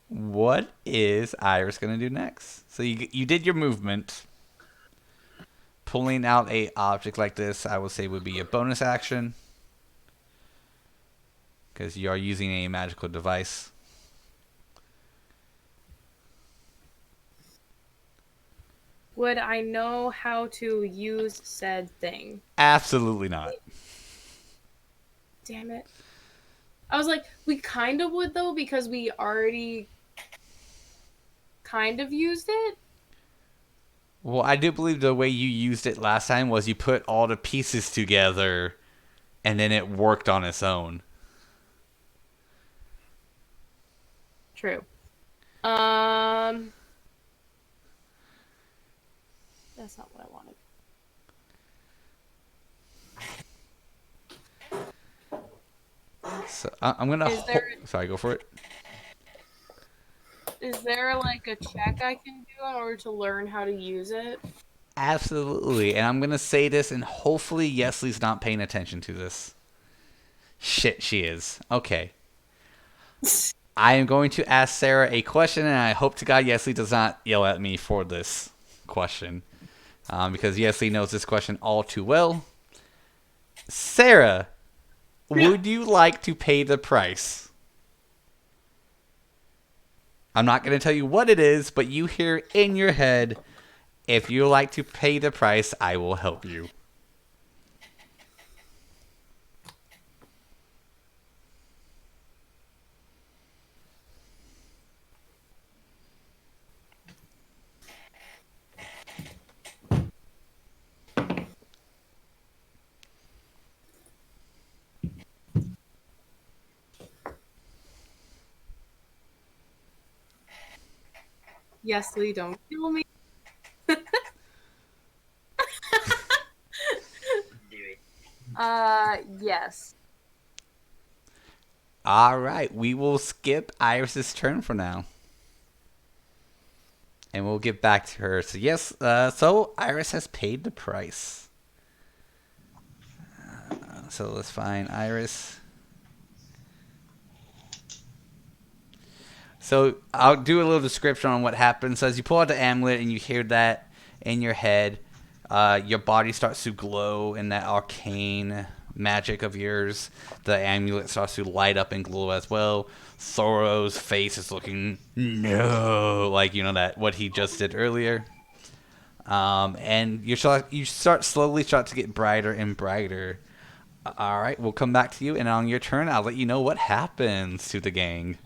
What is Iris going to do next? So you did your movement. Pulling out a object like this, I would say, would be a bonus action. Because you are using a magical device. Would I know how to use said thing? Absolutely not. Damn it. I was like, we kind of would, though, because we already kind of used it. Well, I do believe the way you used it last time was you put all the pieces together and then it worked on its own. True. That's not what I wanted. So I'm going to... Sorry, go for it. Is there like a check I can do in order to learn how to use it? Absolutely. And I'm going to say this, and hopefully Yesley's not paying attention to this. Shit, she is. Okay. I am going to ask Sarah a question, and I hope to God Yesley does not yell at me for this question. Because Yesley knows this question all too well. Sarah, would you like to pay the price? I'm not going to tell you what it is, but you hear in your head, if you like to pay the price, I will help you. Yes, Lee, don't kill me. Yes. All right, we will skip Iris's turn for now. And we'll get back to her. So yes, so Iris has paid the price. So let's find Iris. So I'll do a little description on what happens. So as you pull out the amulet and you hear that in your head, your body starts to glow in that arcane magic of yours, the amulet starts to light up and glow as well. Thoror's face is looking like that what he just did earlier. And you slowly start to get brighter and brighter. All right, we'll come back to you, and on your turn, I'll let you know what happens to the gang.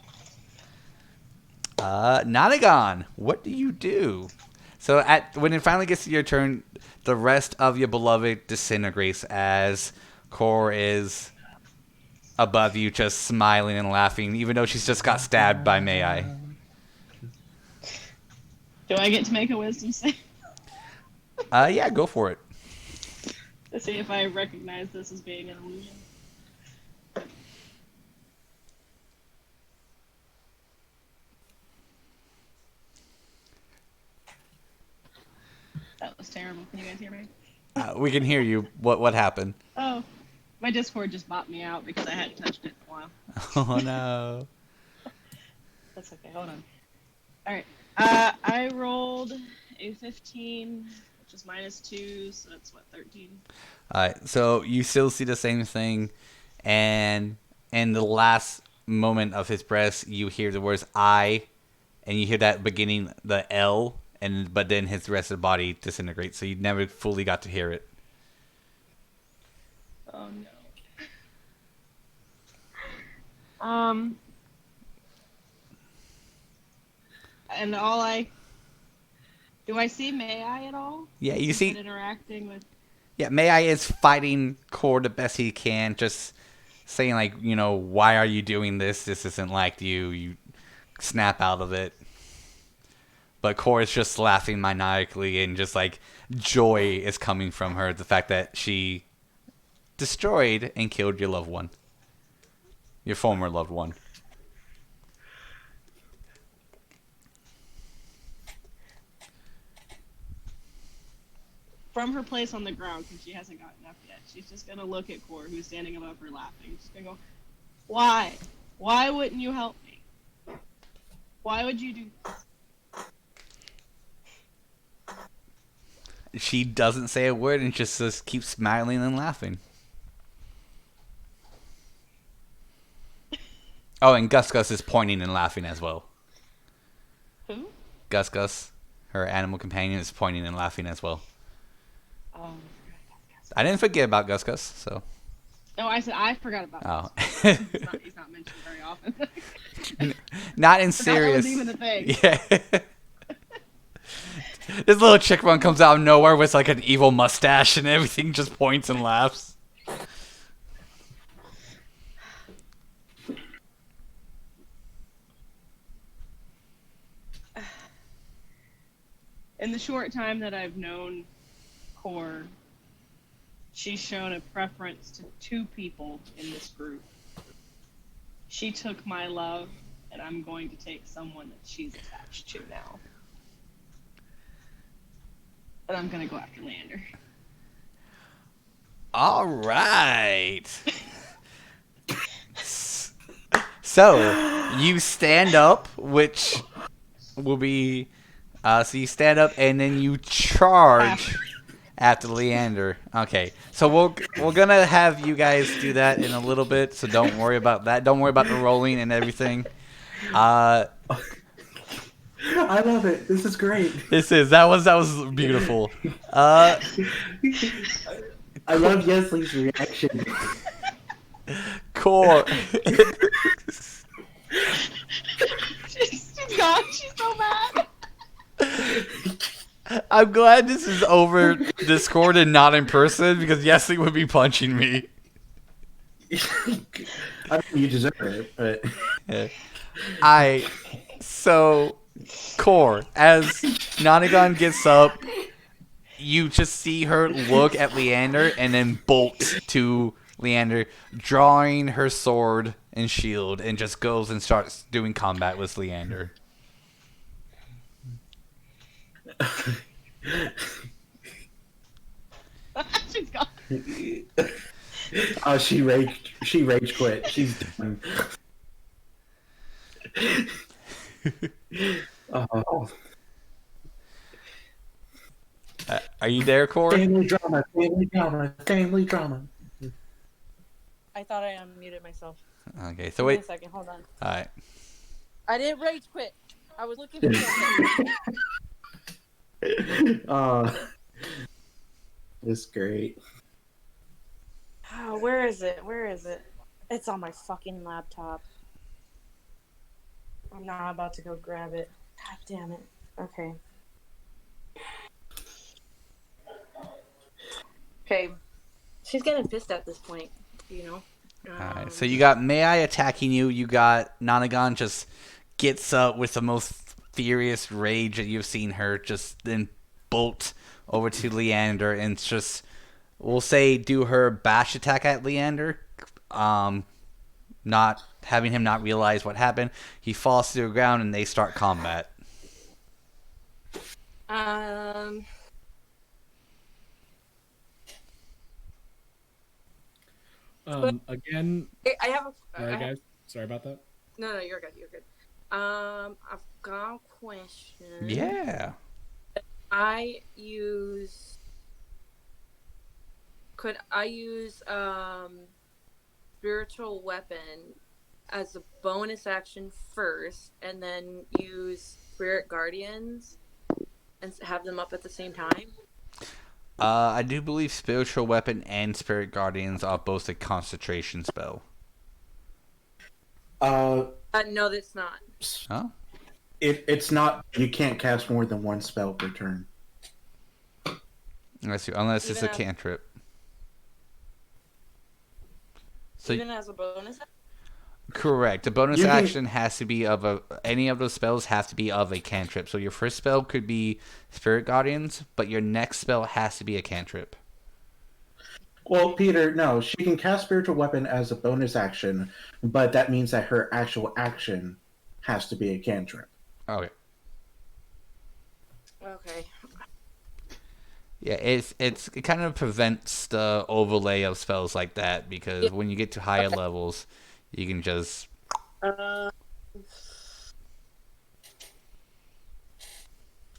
Nonagon, what do you do? So when it finally gets to your turn, the rest of your beloved disintegrates as Kore is above you, just smiling and laughing, even though she's just got stabbed by May. Do I get to make a wisdom save? Yeah, go for it. To see if I recognize this as being an illusion. That was terrible. Can you guys hear me? We can hear you. What happened? Oh, my Discord just bopped me out because I hadn't touched it in a while. Oh no. That's okay. Hold on. All right. I rolled a 15, which is -2, so that's what, 13. Alright, so you still see the same thing, and in the last moment of his breath, you hear the words "I," and you hear that beginning the L, but then his rest of the body disintegrates, so you never fully got to hear it. Oh no. And do I see May I at all? Yeah, you see. Interacting with. Yeah, May is fighting Kore the best he can, just saying why are you doing this? This isn't like you. You snap out of it. But Kore is just laughing maniacally, and just joy is coming from her. The fact that she destroyed and killed your loved one, your former loved one. From her place on the ground, because she hasn't gotten up yet, she's just gonna look at Kore, who's standing above her laughing. She's gonna go, "Why? Why wouldn't you help me? Why would you do this?" She doesn't say a word and just keeps smiling and laughing. Oh, and Gus is pointing and laughing as well. Who? Gus, her animal companion, is pointing and laughing as well. Gus. I didn't forget about Gus, so. No, I said I forgot about Oh. Gus. He's not mentioned very often. Not in serious. That was even a thing. Yeah. This little chickbone comes out of nowhere with an evil mustache and everything, just points and laughs. In the short time that I've known Kore, she's shown a preference to 2 people in this group. She took my love, and I'm going to take someone that she's attached to now. And I'm going to go after Leander. All right. So, you stand up, which will be... so you stand up, and then you charge after Leander. Okay, so we're gonna have you guys do that in a little bit, so don't worry about that. Don't worry about the rolling and everything. I love it. This is great. That was beautiful. I love Yesley's reaction. Kore. She's gone. She's so mad. I'm glad this is over Discord and not in person, because Yesley would be punching me. I mean, you deserve it, but... Yeah. So, Kore, as Nonagon gets up, you just see her look at Leander and then bolt to Leander, drawing her sword and shield, and just goes and starts doing combat with Leander. She's gone. Oh, she rage quit. She's done. Oh. Are you there, Kore? Family drama. I thought I unmuted myself. Okay, so Give me wait. a second. Hold on. All right. I didn't rage quit. I was looking for something. It's great. Oh, where is it? Where is it? It's on my fucking laptop. I'm not about to go grab it. God damn it. Okay. Okay. She's getting pissed at this point, you know? Alright, so you got Mai attacking you. You got Nonagon just gets up with the most furious rage that you've seen her. Just then bolt over to Leander and just, we'll say, do her bash attack at Leander. Not having him not realize what happened. He falls to the ground and they start combat. Again. I have a. Sorry, guys. Sorry about that. No, you're good. You're good. I've got a question. Yeah. Could I use spiritual weapon as a bonus action first, and then use spirit guardians and have them up at the same time? I do believe spiritual weapon and spirit guardians are both a concentration spell. No, that's not. Huh? It's not. You can't cast more than one spell per turn. Unless it's a cantrip. So Even as a bonus? Correct. The bonus action has to be any of those spells have to be of a cantrip. So your first spell could be Spirit Guardians, but your next spell has to be a cantrip. Well, Peter, no, she can cast Spiritual Weapon as a bonus action, but that means that her actual action has to be a cantrip. Okay. Okay. Yeah, it kind of prevents the overlay of spells like that because when you get to higher levels, you can just.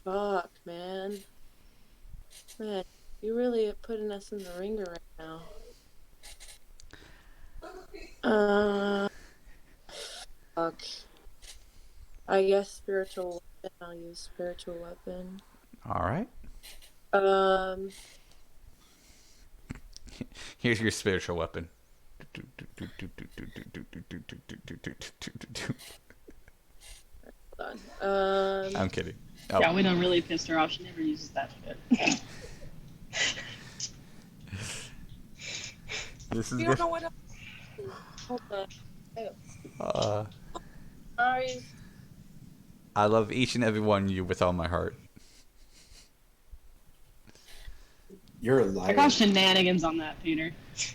Fuck, man. Man, you're really putting us in the ringer right now. Fuck. I guess spiritual weapon. I'll use spiritual weapon. All right. Here's your spiritual weapon. Hold on. I'm kidding. Oh. Yeah, we done really pissed her off. She never uses that shit. This is you don't know what. Hold on. Sorry. I love each and every one of you with all my heart. You're a liar. I call shenanigans on that, Peter.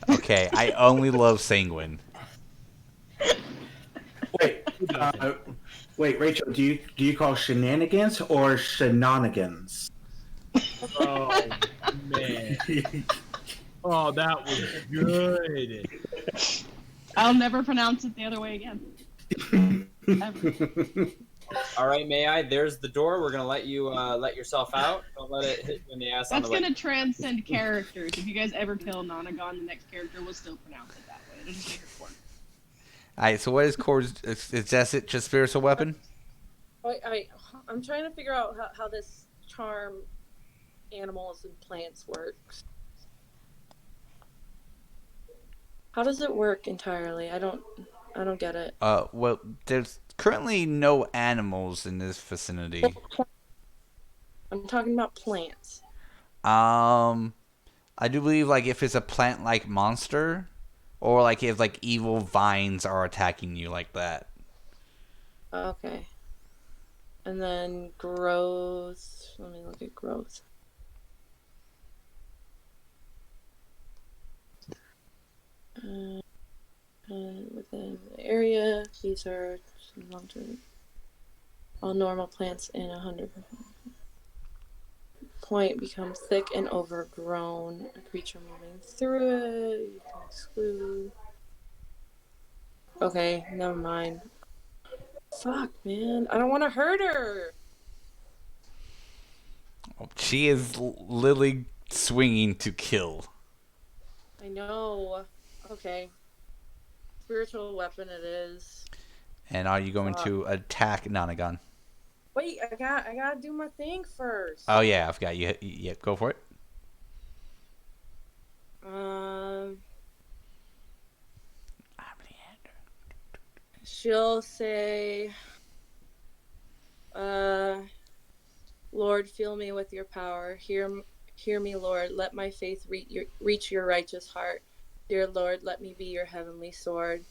Okay, I only love Sanguine. Wait, Rachel, do you call shenanigans or shenanigans? Oh man! Oh, that was good. I'll never pronounce it the other way again. All right, Mai. There's the door. We're gonna let you let yourself out. Don't let it hit you in the ass. That's on the way. gonna transcend characters. If you guys ever kill Nonagon, the next character will still pronounce it that way. It'll just make her form. Alright, so what is Kore's? Is that it? Just spiritual weapon? I'm trying to figure out how this charm animals and plants works. How does it work entirely? I don't get it. Well, there's currently no animals in this vicinity. I'm talking about plants. I do believe like if it's a plant-like monster, or like if like evil vines are attacking you like that. Okay. And then growth. Let me look at growth. Within the area, these are long-term. All normal plants in 100% point become thick and overgrown. A creature moving through it, you can exclude. Okay, never mind. Fuck, man. I don't want to hurt her. She is literally swinging to kill. I know. Okay. Spiritual weapon it is. And are you going to attack Nonagon? Wait, I gotta do my thing first. Oh yeah, I forgot. Yeah, go for it. She'll say, Lord, fill me with your power. Hear me, Lord. Let my faith reach your righteous heart. Dear Lord, let me be your heavenly sword.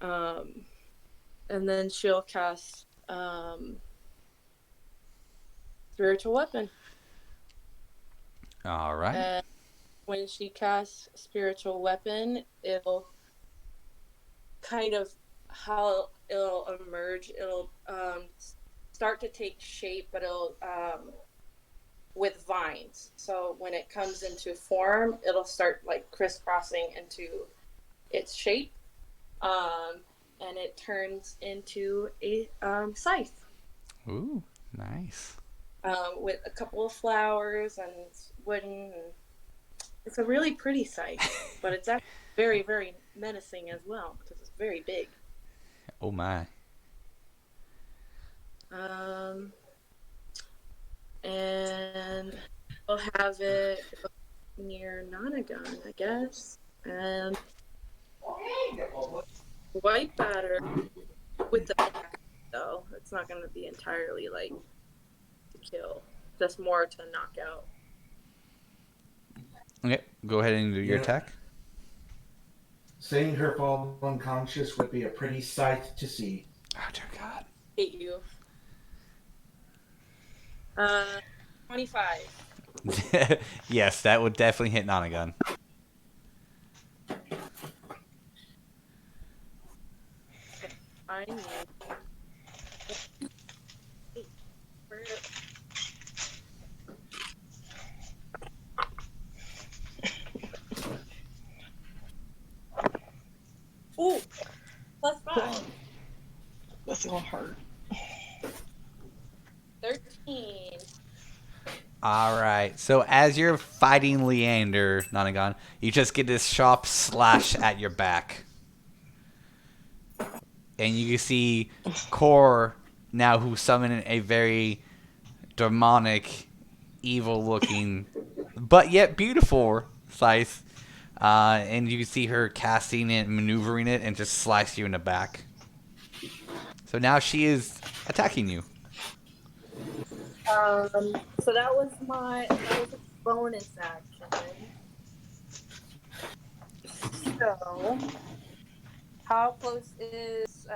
And then she'll cast spiritual weapon. All right. And when she casts spiritual weapon, it'll kind of how it'll emerge. It'll start to take shape, but it'll with vines. So when it comes into form, it'll start like crisscrossing into its shape, and it turns into a scythe. Ooh, nice. With a couple of flowers and it's wooden. And it's a really pretty scythe, but it's actually very, very menacing as well because it's very big. Oh my. And we'll have it near Nonagon, I guess, and white batter with the back, though. It's not going to be entirely like to kill, just more to knock out. Okay, go ahead and do your attack. Seeing her fall unconscious would be a pretty sight to see. Oh dear God. Hate you. 25. Yes, that would definitely hit Nonagon. I need. Ooh, +5. That's gonna hurt. 13. All right. So as you're fighting Leander, Nonagon, you just get this sharp slash at your back. And you can see Kore now, who summoned a very demonic, evil-looking, but yet beautiful scythe. And you can see her casting it, maneuvering it, and just slice you in the back. So now she is attacking you. So that was a bonus action. So, how close is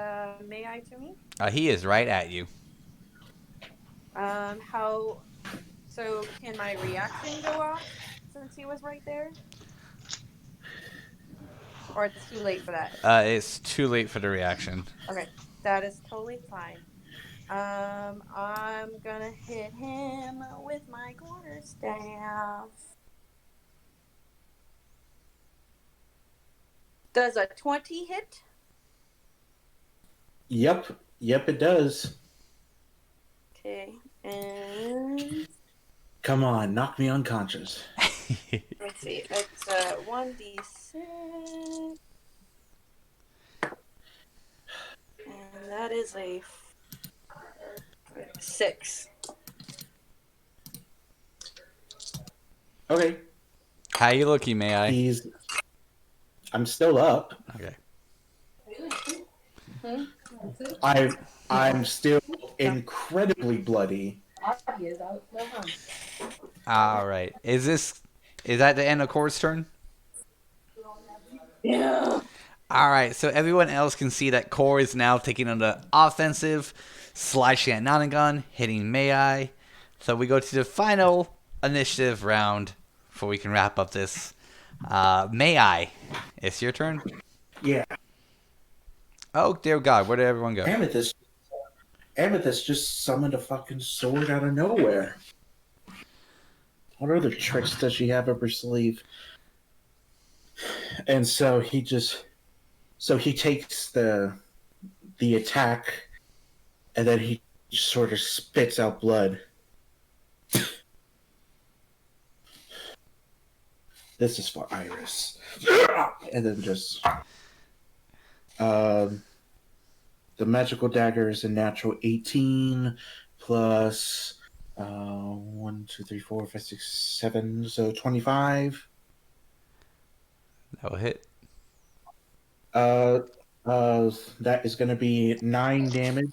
May I to me? He is right at you. So can my reaction go off since he was right there? Or it's too late for that? It's too late for the reaction. Okay, that is totally fine. I'm gonna hit him with my quarterstaff. Does a 20 hit? Yep, it does. Okay, and Come on, knock me unconscious. let's see. It's 1d6, and that is a 6. Okay. How you looking, May I? I'm still up. Okay. I'm still incredibly bloody. All right. Is that the end of Kore's turn? Yeah. All right. So everyone else can see that Kore is now taking on the offensive, slashing at Nonagon, hitting May I. So we go to the final initiative round before we can wrap up this. May I? It's your turn. Yeah. Oh dear God! Where did everyone go? Amethyst just summoned a fucking sword out of nowhere. What other tricks does she have up her sleeve? And so he takes the attack, and then he sort of spits out blood. This is for Iris. And then just The magical dagger is a natural 18 plus 1, 2, 3, 4, 5, 6, 7, so 25. That will hit. Uh, that is going to be 9 damage.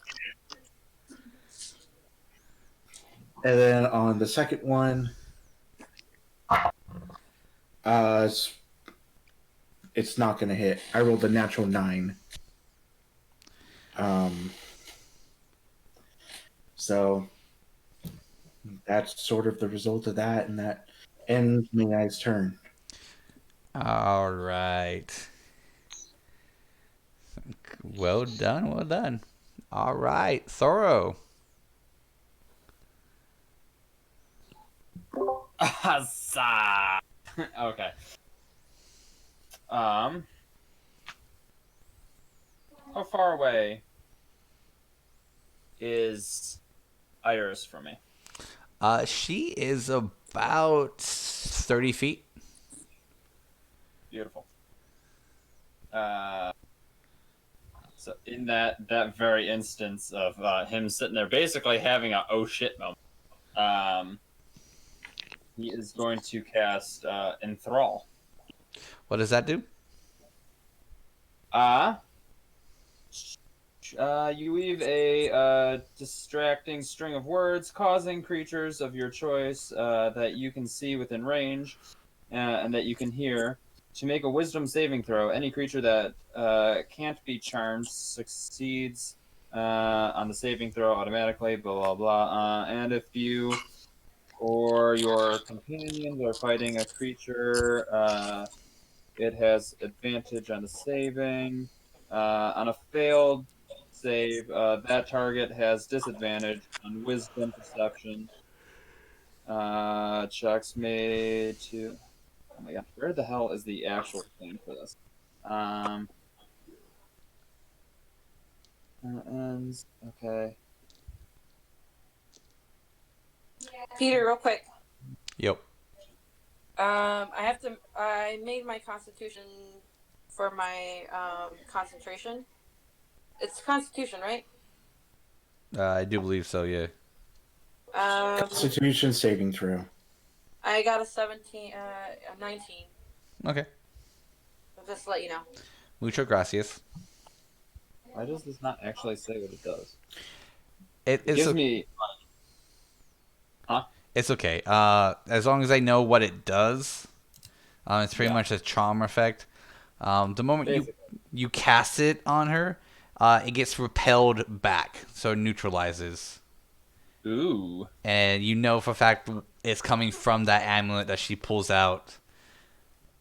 And then on the second one, uh, it's not going to hit. I rolled a natural 9. So that's sort of the result of that, and that ends Mingai's turn. All right. Well done. Well done. All right, Thoror. Huzzah! Okay. How far away is Iris from me? She is about 30 feet. Beautiful. So in that very instance of him sitting there, basically having a oh shit moment, he is going to cast Enthrall. What does that do? You weave a distracting string of words, causing creatures of your choice that you can see within range and that you can hear to make a wisdom saving throw. Any creature that can't be charmed succeeds on the saving throw automatically, blah, blah, blah. And if you or your companions are fighting a creature, it has advantage on the saving. On a failed save, that target has disadvantage on wisdom perception. Checks made to. Oh my god, where the hell is the actual thing for this? Ends. Okay. Peter, real quick. Yep. I made my constitution for my concentration. It's Constitution, right? I do believe so, yeah. Constitution saving throw. I got a 17, a 19. Okay. I'll just let you know. Mucho gracias. Why does this not actually say what it does? It gives me. Huh? It's okay. As long as I know what it does, it's pretty much a charm effect. The moment you cast it on her, it gets repelled back, so it neutralizes. Ooh. And you know for a fact it's coming from that amulet that she pulls out.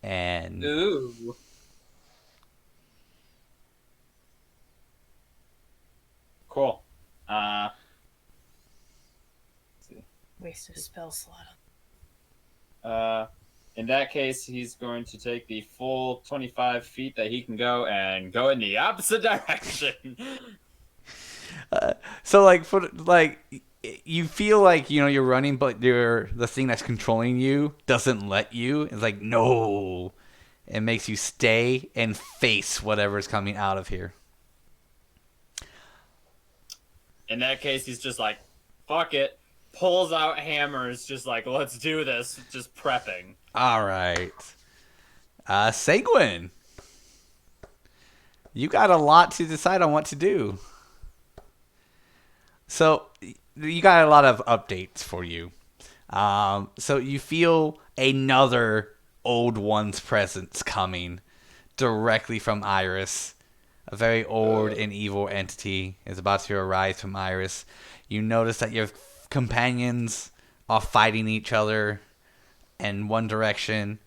And ooh. Cool. Let's see. Waste a spell slot. In that case, he's going to take the full 25 feet that he can go and go in the opposite direction. So you feel like you're running, but the thing that's controlling you doesn't let you. It's like no, it makes you stay and face whatever's coming out of here. In that case, he's just like, fuck it. Pulls out hammers, just like, let's do this. Just prepping. All right. Sanguine. You got a lot to decide on what to do. So, you got a lot of updates for you. So, you feel another old one's presence coming directly from Iris. A very old and evil entity is about to arise from Iris. You notice that your companions are fighting each other in one direction.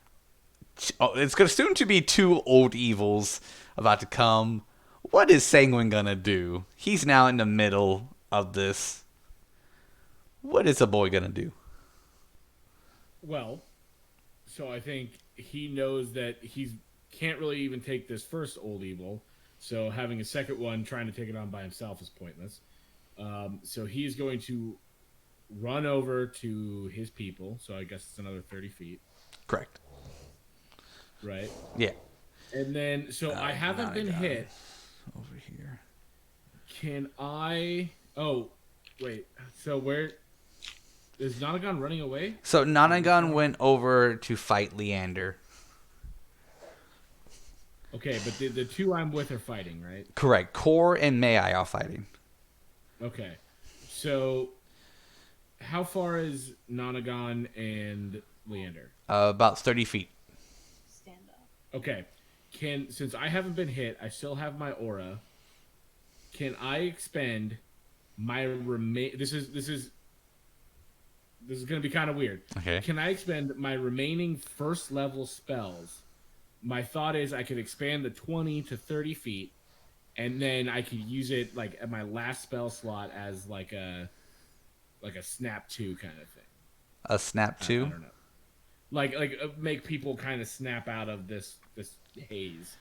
It's soon to be two old evils about to come. What is Sanguine gonna do? He's now in the middle of this. What is the boy gonna do? Well, so I think he knows that he can't really even take this first old evil. So having a second one trying to take it on by himself is pointless. So he's going to run over to his people. So I guess it's another 30 feet. Correct. Right? Yeah. And then, so I haven't been hit. over here. Can I? Oh, wait. So where is Nonagon running away? So Nonagon went over to fight Leander. Okay, but the two I'm with are fighting, right? Correct. Kore and Mai are fighting. Okay. So how far is Nonagon and Leander? About 30 feet. Stand up. Okay. Since I haven't been hit, I still have my aura. Can I expend my This is going to be kind of weird. Okay. Can I expend my remaining first level spells? My thought is I could expand the 20 to 30 feet, and then I could use it like at my last spell slot as like a snap 2 kind of thing. A snap 2? I don't know. Like make people kind of snap out of this haze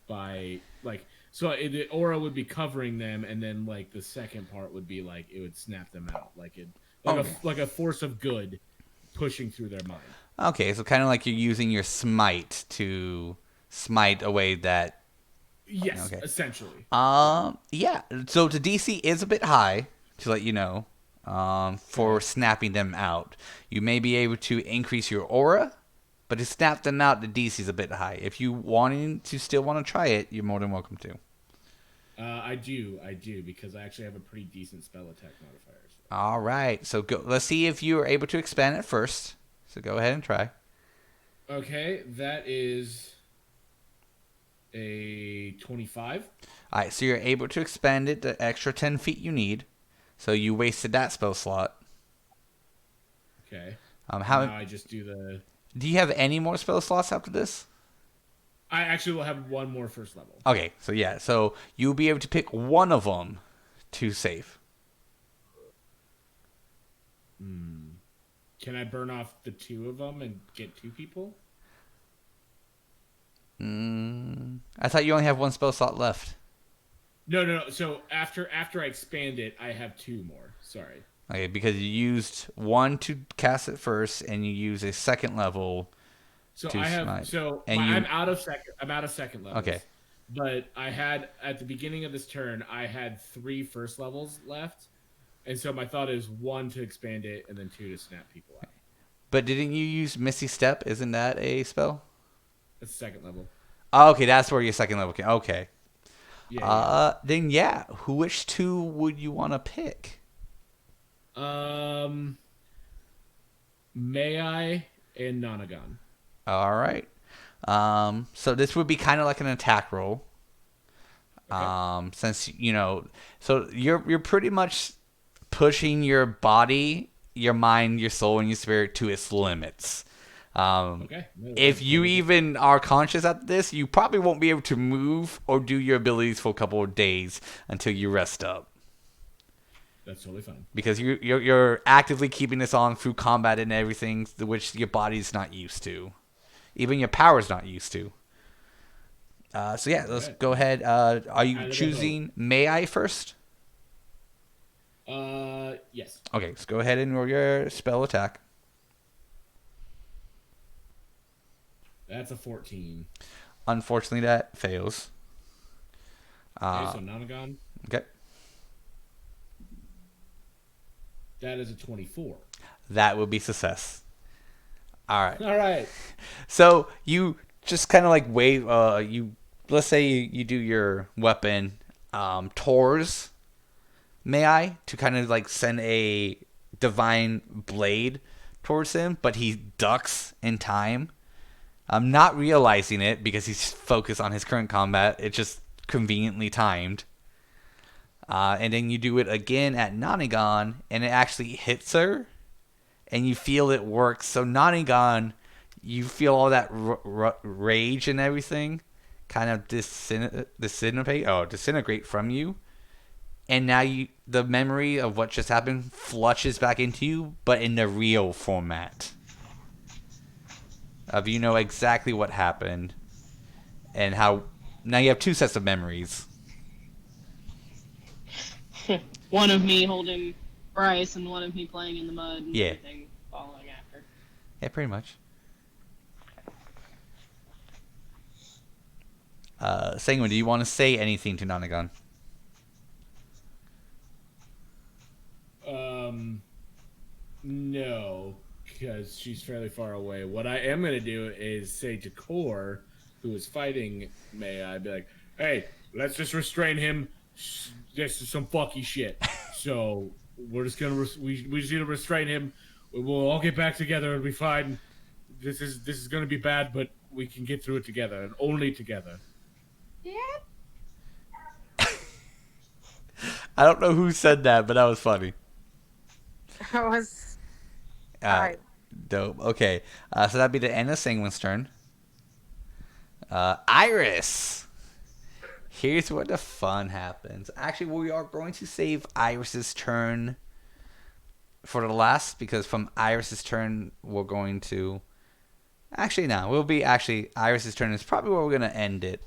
by like the aura would be covering them, and then like the second part would be like it would snap them out like a force of good pushing through their mind. Okay, so kind of like you're using your smite to smite away that. Yes, Okay. essentially. Yeah. So the DC is a bit high, to let you know. For snapping them out, you may be able to increase your aura, but to snap them out, the DC is a bit high. If you want to try it, you're more than welcome to. I do because I actually have a pretty decent spell attack modifier. So. All right, so go. Let's see if you are able to expand it first. So go ahead and try. Okay, that is a 25. All right, so you're able to expand it the extra 10 feet you need. So you wasted that spell slot. Okay. Now I just do the. Do you have any more spell slots after this? I actually will have one more first level. Okay, so yeah, so you'll be able to pick one of them to save. Can I burn off the 2 of them and get 2 people? I thought you only have one spell slot left. No. So after I expand it, I have 2 more. Sorry. Okay, because you used one to cast it first, and you use a second level. So to I have. smite. So And I'm out of second levels. Okay. But I had at the beginning of this turn, I had 3 first levels left, and so my thought is 1 to expand it, and then 2 to snap people out. But didn't you use Misty Step? Isn't that a spell? That's second level. Oh, okay, that's where your second level came. Okay. Yeah. Then yeah, which 2 would you want to pick? May I and Nonagon. All right. So this would be kind of like an attack roll. Okay. Since so you're pretty much pushing your body, your mind, your soul, and your spirit to its limits. Okay. No, If you even are conscious at this, you probably won't be able to move or do your abilities for a couple of days until you rest up. That's totally fine. Because you're actively keeping this on through combat and everything, which your body's not used to. Even your power's not used to. So yeah, let's go ahead. Are you choosing May I first? Yes. Okay, let's go ahead and roll your spell attack. That's a 14. Unfortunately, that fails. Okay, so Nonagon. Okay. That is a 24. That would be success. All right. All right. So you just kind of like wave. Let's say you do your weapon towards May I to kind of like send a divine blade towards him, but he ducks in time. Not realizing it because he's focused on his current combat. It's just conveniently timed. And then you do it again at Nonagon, and it actually hits her, and you feel it works. So Nonagon, you feel all that rage and everything kind of disintegrate from you. And now the memory of what just happened flushes back into you, but in the real format. You know exactly what happened, and how now you have 2 sets of memories. One of me holding Bryce and one of me playing in the mud and Yeah. everything following after. Yeah, pretty much. Sanguine, do you want to say anything to Nonagon? No, because she's fairly far away. What I am gonna do is say to Kore, who is fighting May, I'd be like, "Hey, let's just restrain him. This is some fucky shit. So we're just gonna we just need to restrain him. We'll all get back together. It'll be fine. This is gonna be bad, but we can get through it together and only together." Yeah. I don't know who said that, but that was funny. That was Dope. Okay, so that'd be the end of Sanguine's turn. Iris. Here's where the fun happens. Actually, we are going to save Iris's turn for the last, because from Iris's turn, we're going to... Actually, no. Iris's turn is probably where we're going to end it.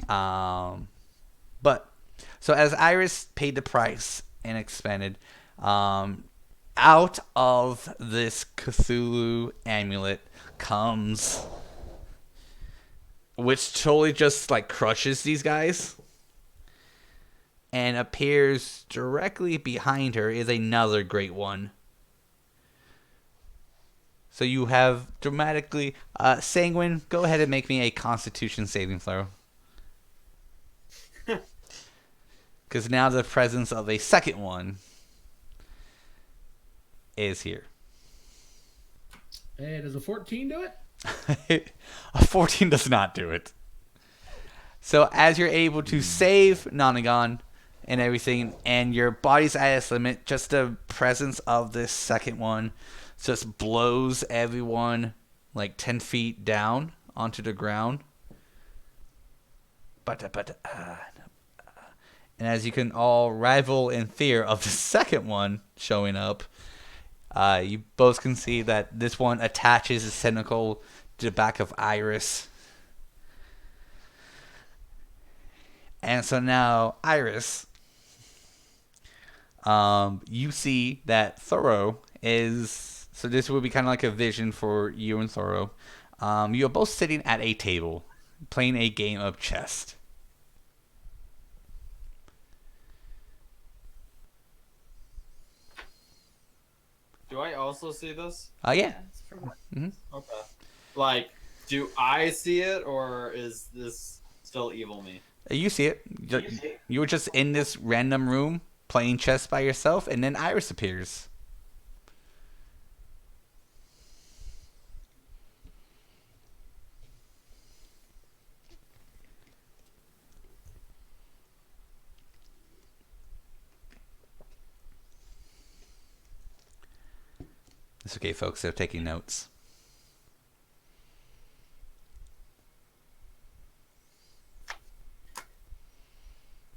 But, so as Iris paid the price and expanded, out of this Cthulhu amulet comes... which totally just, like, crushes these guys. And appears directly behind her is another great one. So you have dramatically... Sanguine, go ahead and make me a Constitution saving throw. Because now the presence of a second one is here. Hey, does a 14 do it? A 14 does not do it. So as you're able to save Nonagon and everything, and your body's at its limit, just the presence of this second one just blows everyone like 10 feet down onto the ground. And as you can all rival in fear of the second one showing up, you both can see that this one attaches its tentacle to the back of Iris. And so now, Iris, you see that Thoror is... So this would be kind of like a vision for you and Thoror. You are both sitting at a table, playing a game of chess. Do I also see this? Yeah. Okay. Like, do I see it, or is this still evil me? You see it. You were just in this random room playing chess by yourself, and then Iris appears. It's okay, folks. They're taking notes.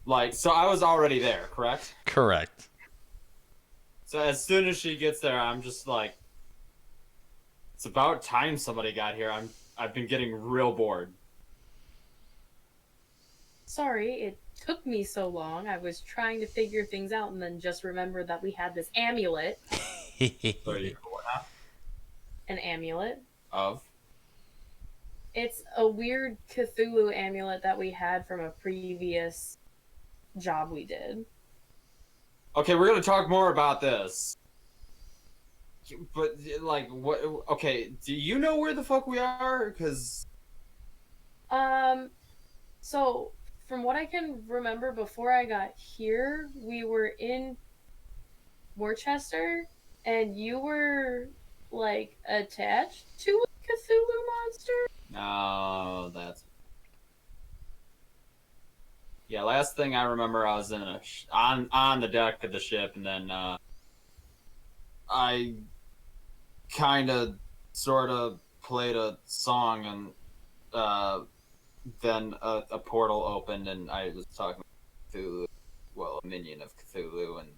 Like, so I was already there, correct? Correct. So as soon as she gets there, I'm just like, it's about time somebody got here. I've been getting real bored. Sorry, it took me so long. I was trying to figure things out and then just remembered that we had this amulet. So are you cool now? An amulet. Of? It's a weird Cthulhu amulet that we had from a previous job we did. Okay, we're gonna talk more about this. But, like, what... Okay, do you know where the fuck we are? Because... So, from what I can remember before I got here, we were in Worcester, and you were, like, attached to a Cthulhu monster? No, that's... Yeah, last thing I remember, I was in on the deck of the ship, and then I kind of, sort of played a song, and then a portal opened, and I was talking to Cthulhu, well, a minion of Cthulhu, and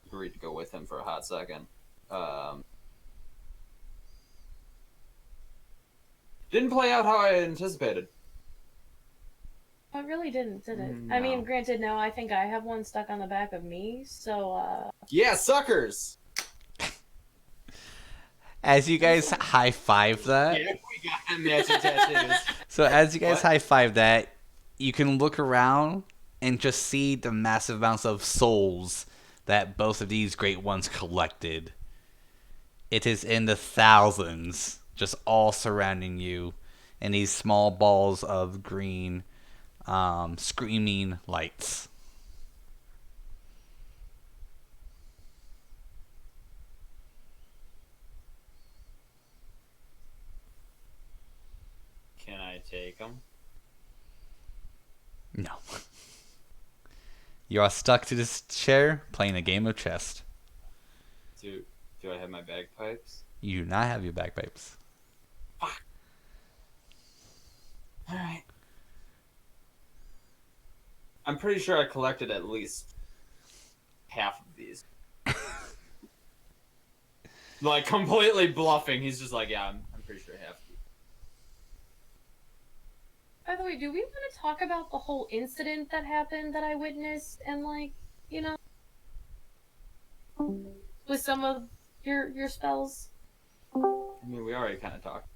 agreed to go with him for a hot second. Didn't play out how I anticipated. It really didn't, did it? No. I mean, granted, no, I think I have one stuck on the back of me, so, Yeah, suckers! As you guys high-five that, Yeah, we got matching tattoos. So as you guys What? high-five that, you can look around and just see the massive amounts of souls that both of these great ones collected. It is in the thousands, just all surrounding you in these small balls of green, screaming lights. Can I take them? No. You are stuck to this chair playing a game of chess. Do I have my bagpipes? You do not have your bagpipes. Alright. I'm pretty sure I collected at least half of these. Like, completely bluffing. He's just like, yeah, I'm pretty sure half of these. By the way, do we want to talk about the whole incident that happened that I witnessed and, like, you know, with some of your spells? I mean, we already kind of talked.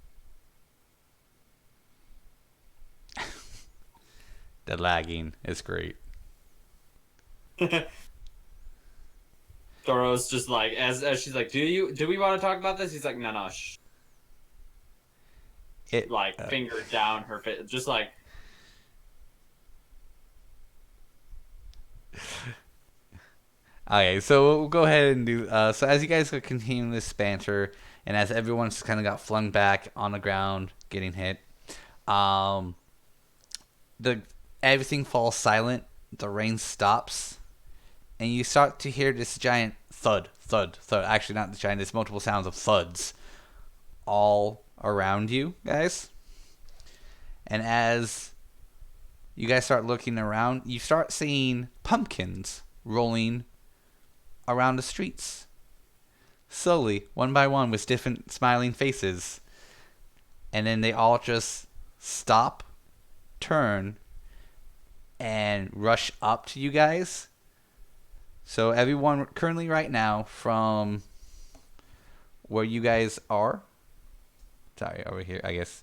The lagging is great. Thoror's just like, as she's like, do we want to talk about this? He's like, no, shh. Finger down her face, just like. Okay, so we'll go ahead and do. So as you guys continue this banter, and as everyone's kind of got flung back on the ground, getting hit, the everything falls silent. The rain stops, and you start to hear this giant thud, thud, thud. Actually, not the giant. There's multiple sounds of thuds all around you guys. And as you guys start looking around, you start seeing pumpkins rolling around the streets. Slowly, one by one, with different smiling faces. And then they all just stop, turn, and rush up to you guys. So everyone currently right now from where you guys are. Sorry, over here, I guess.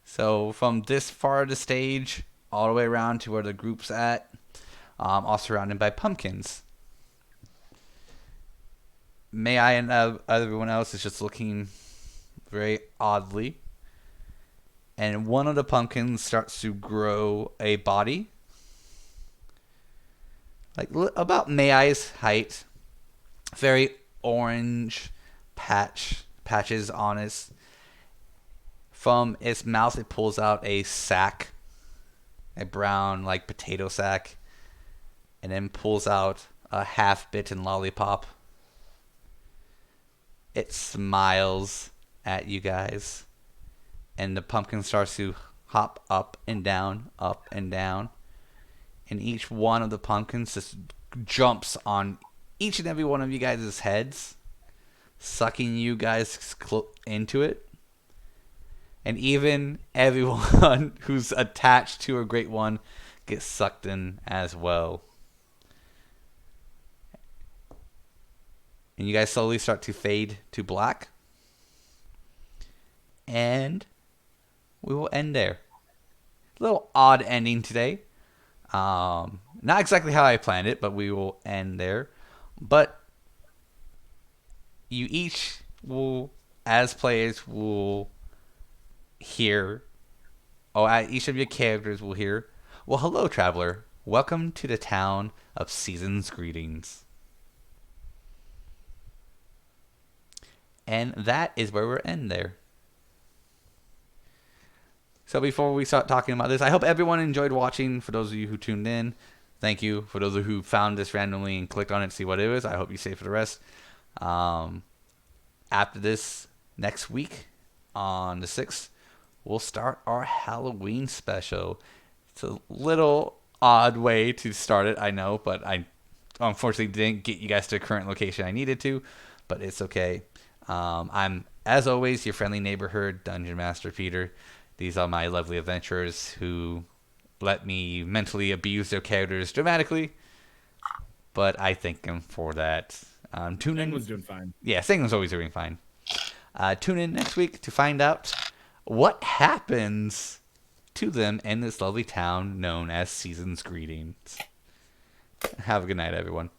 So from this far of the stage, all the way around to where the group's at, all surrounded by pumpkins. May I and everyone else is just looking very oddly. And one of the pumpkins starts to grow a body. Like about May-I's height. Very orange patches on its. From its mouth, it pulls out a sack. A brown, like, potato sack. And then pulls out a half-bitten lollipop. It smiles at you guys. And the pumpkin starts to hop up and down, up and down. And each one of the pumpkins just jumps on each and every one of you guys' heads, sucking you guys into it. And even everyone who's attached to a great one gets sucked in as well. And you guys slowly start to fade to black. And we will end there. A little odd ending today. Not exactly how I planned it, but we will end there. But you each will, as players, will hear, each of your characters will hear, well, hello, traveler. Welcome to the town of Season's Greetings. And that is where we'll end there. So before we start talking about this, I hope everyone enjoyed watching. For those of you who tuned in, thank you. For those of you who found this randomly and clicked on it to see what it was, I hope you stay for the rest. After this, next week, on the 6th, we'll start our Halloween special. It's a little odd way to start it, I know, but I unfortunately didn't get you guys to the current location I needed to, but it's okay. I'm, as always, your friendly neighborhood Dungeon Master Peter. These are my lovely adventurers who let me mentally abuse their characters dramatically, but I thank them for that. Tune in. Sanguine's doing fine. Yeah, Sanguine's always doing fine. Tune in next week to find out what happens to them in this lovely town known as Season's Greetings. Have a good night, everyone.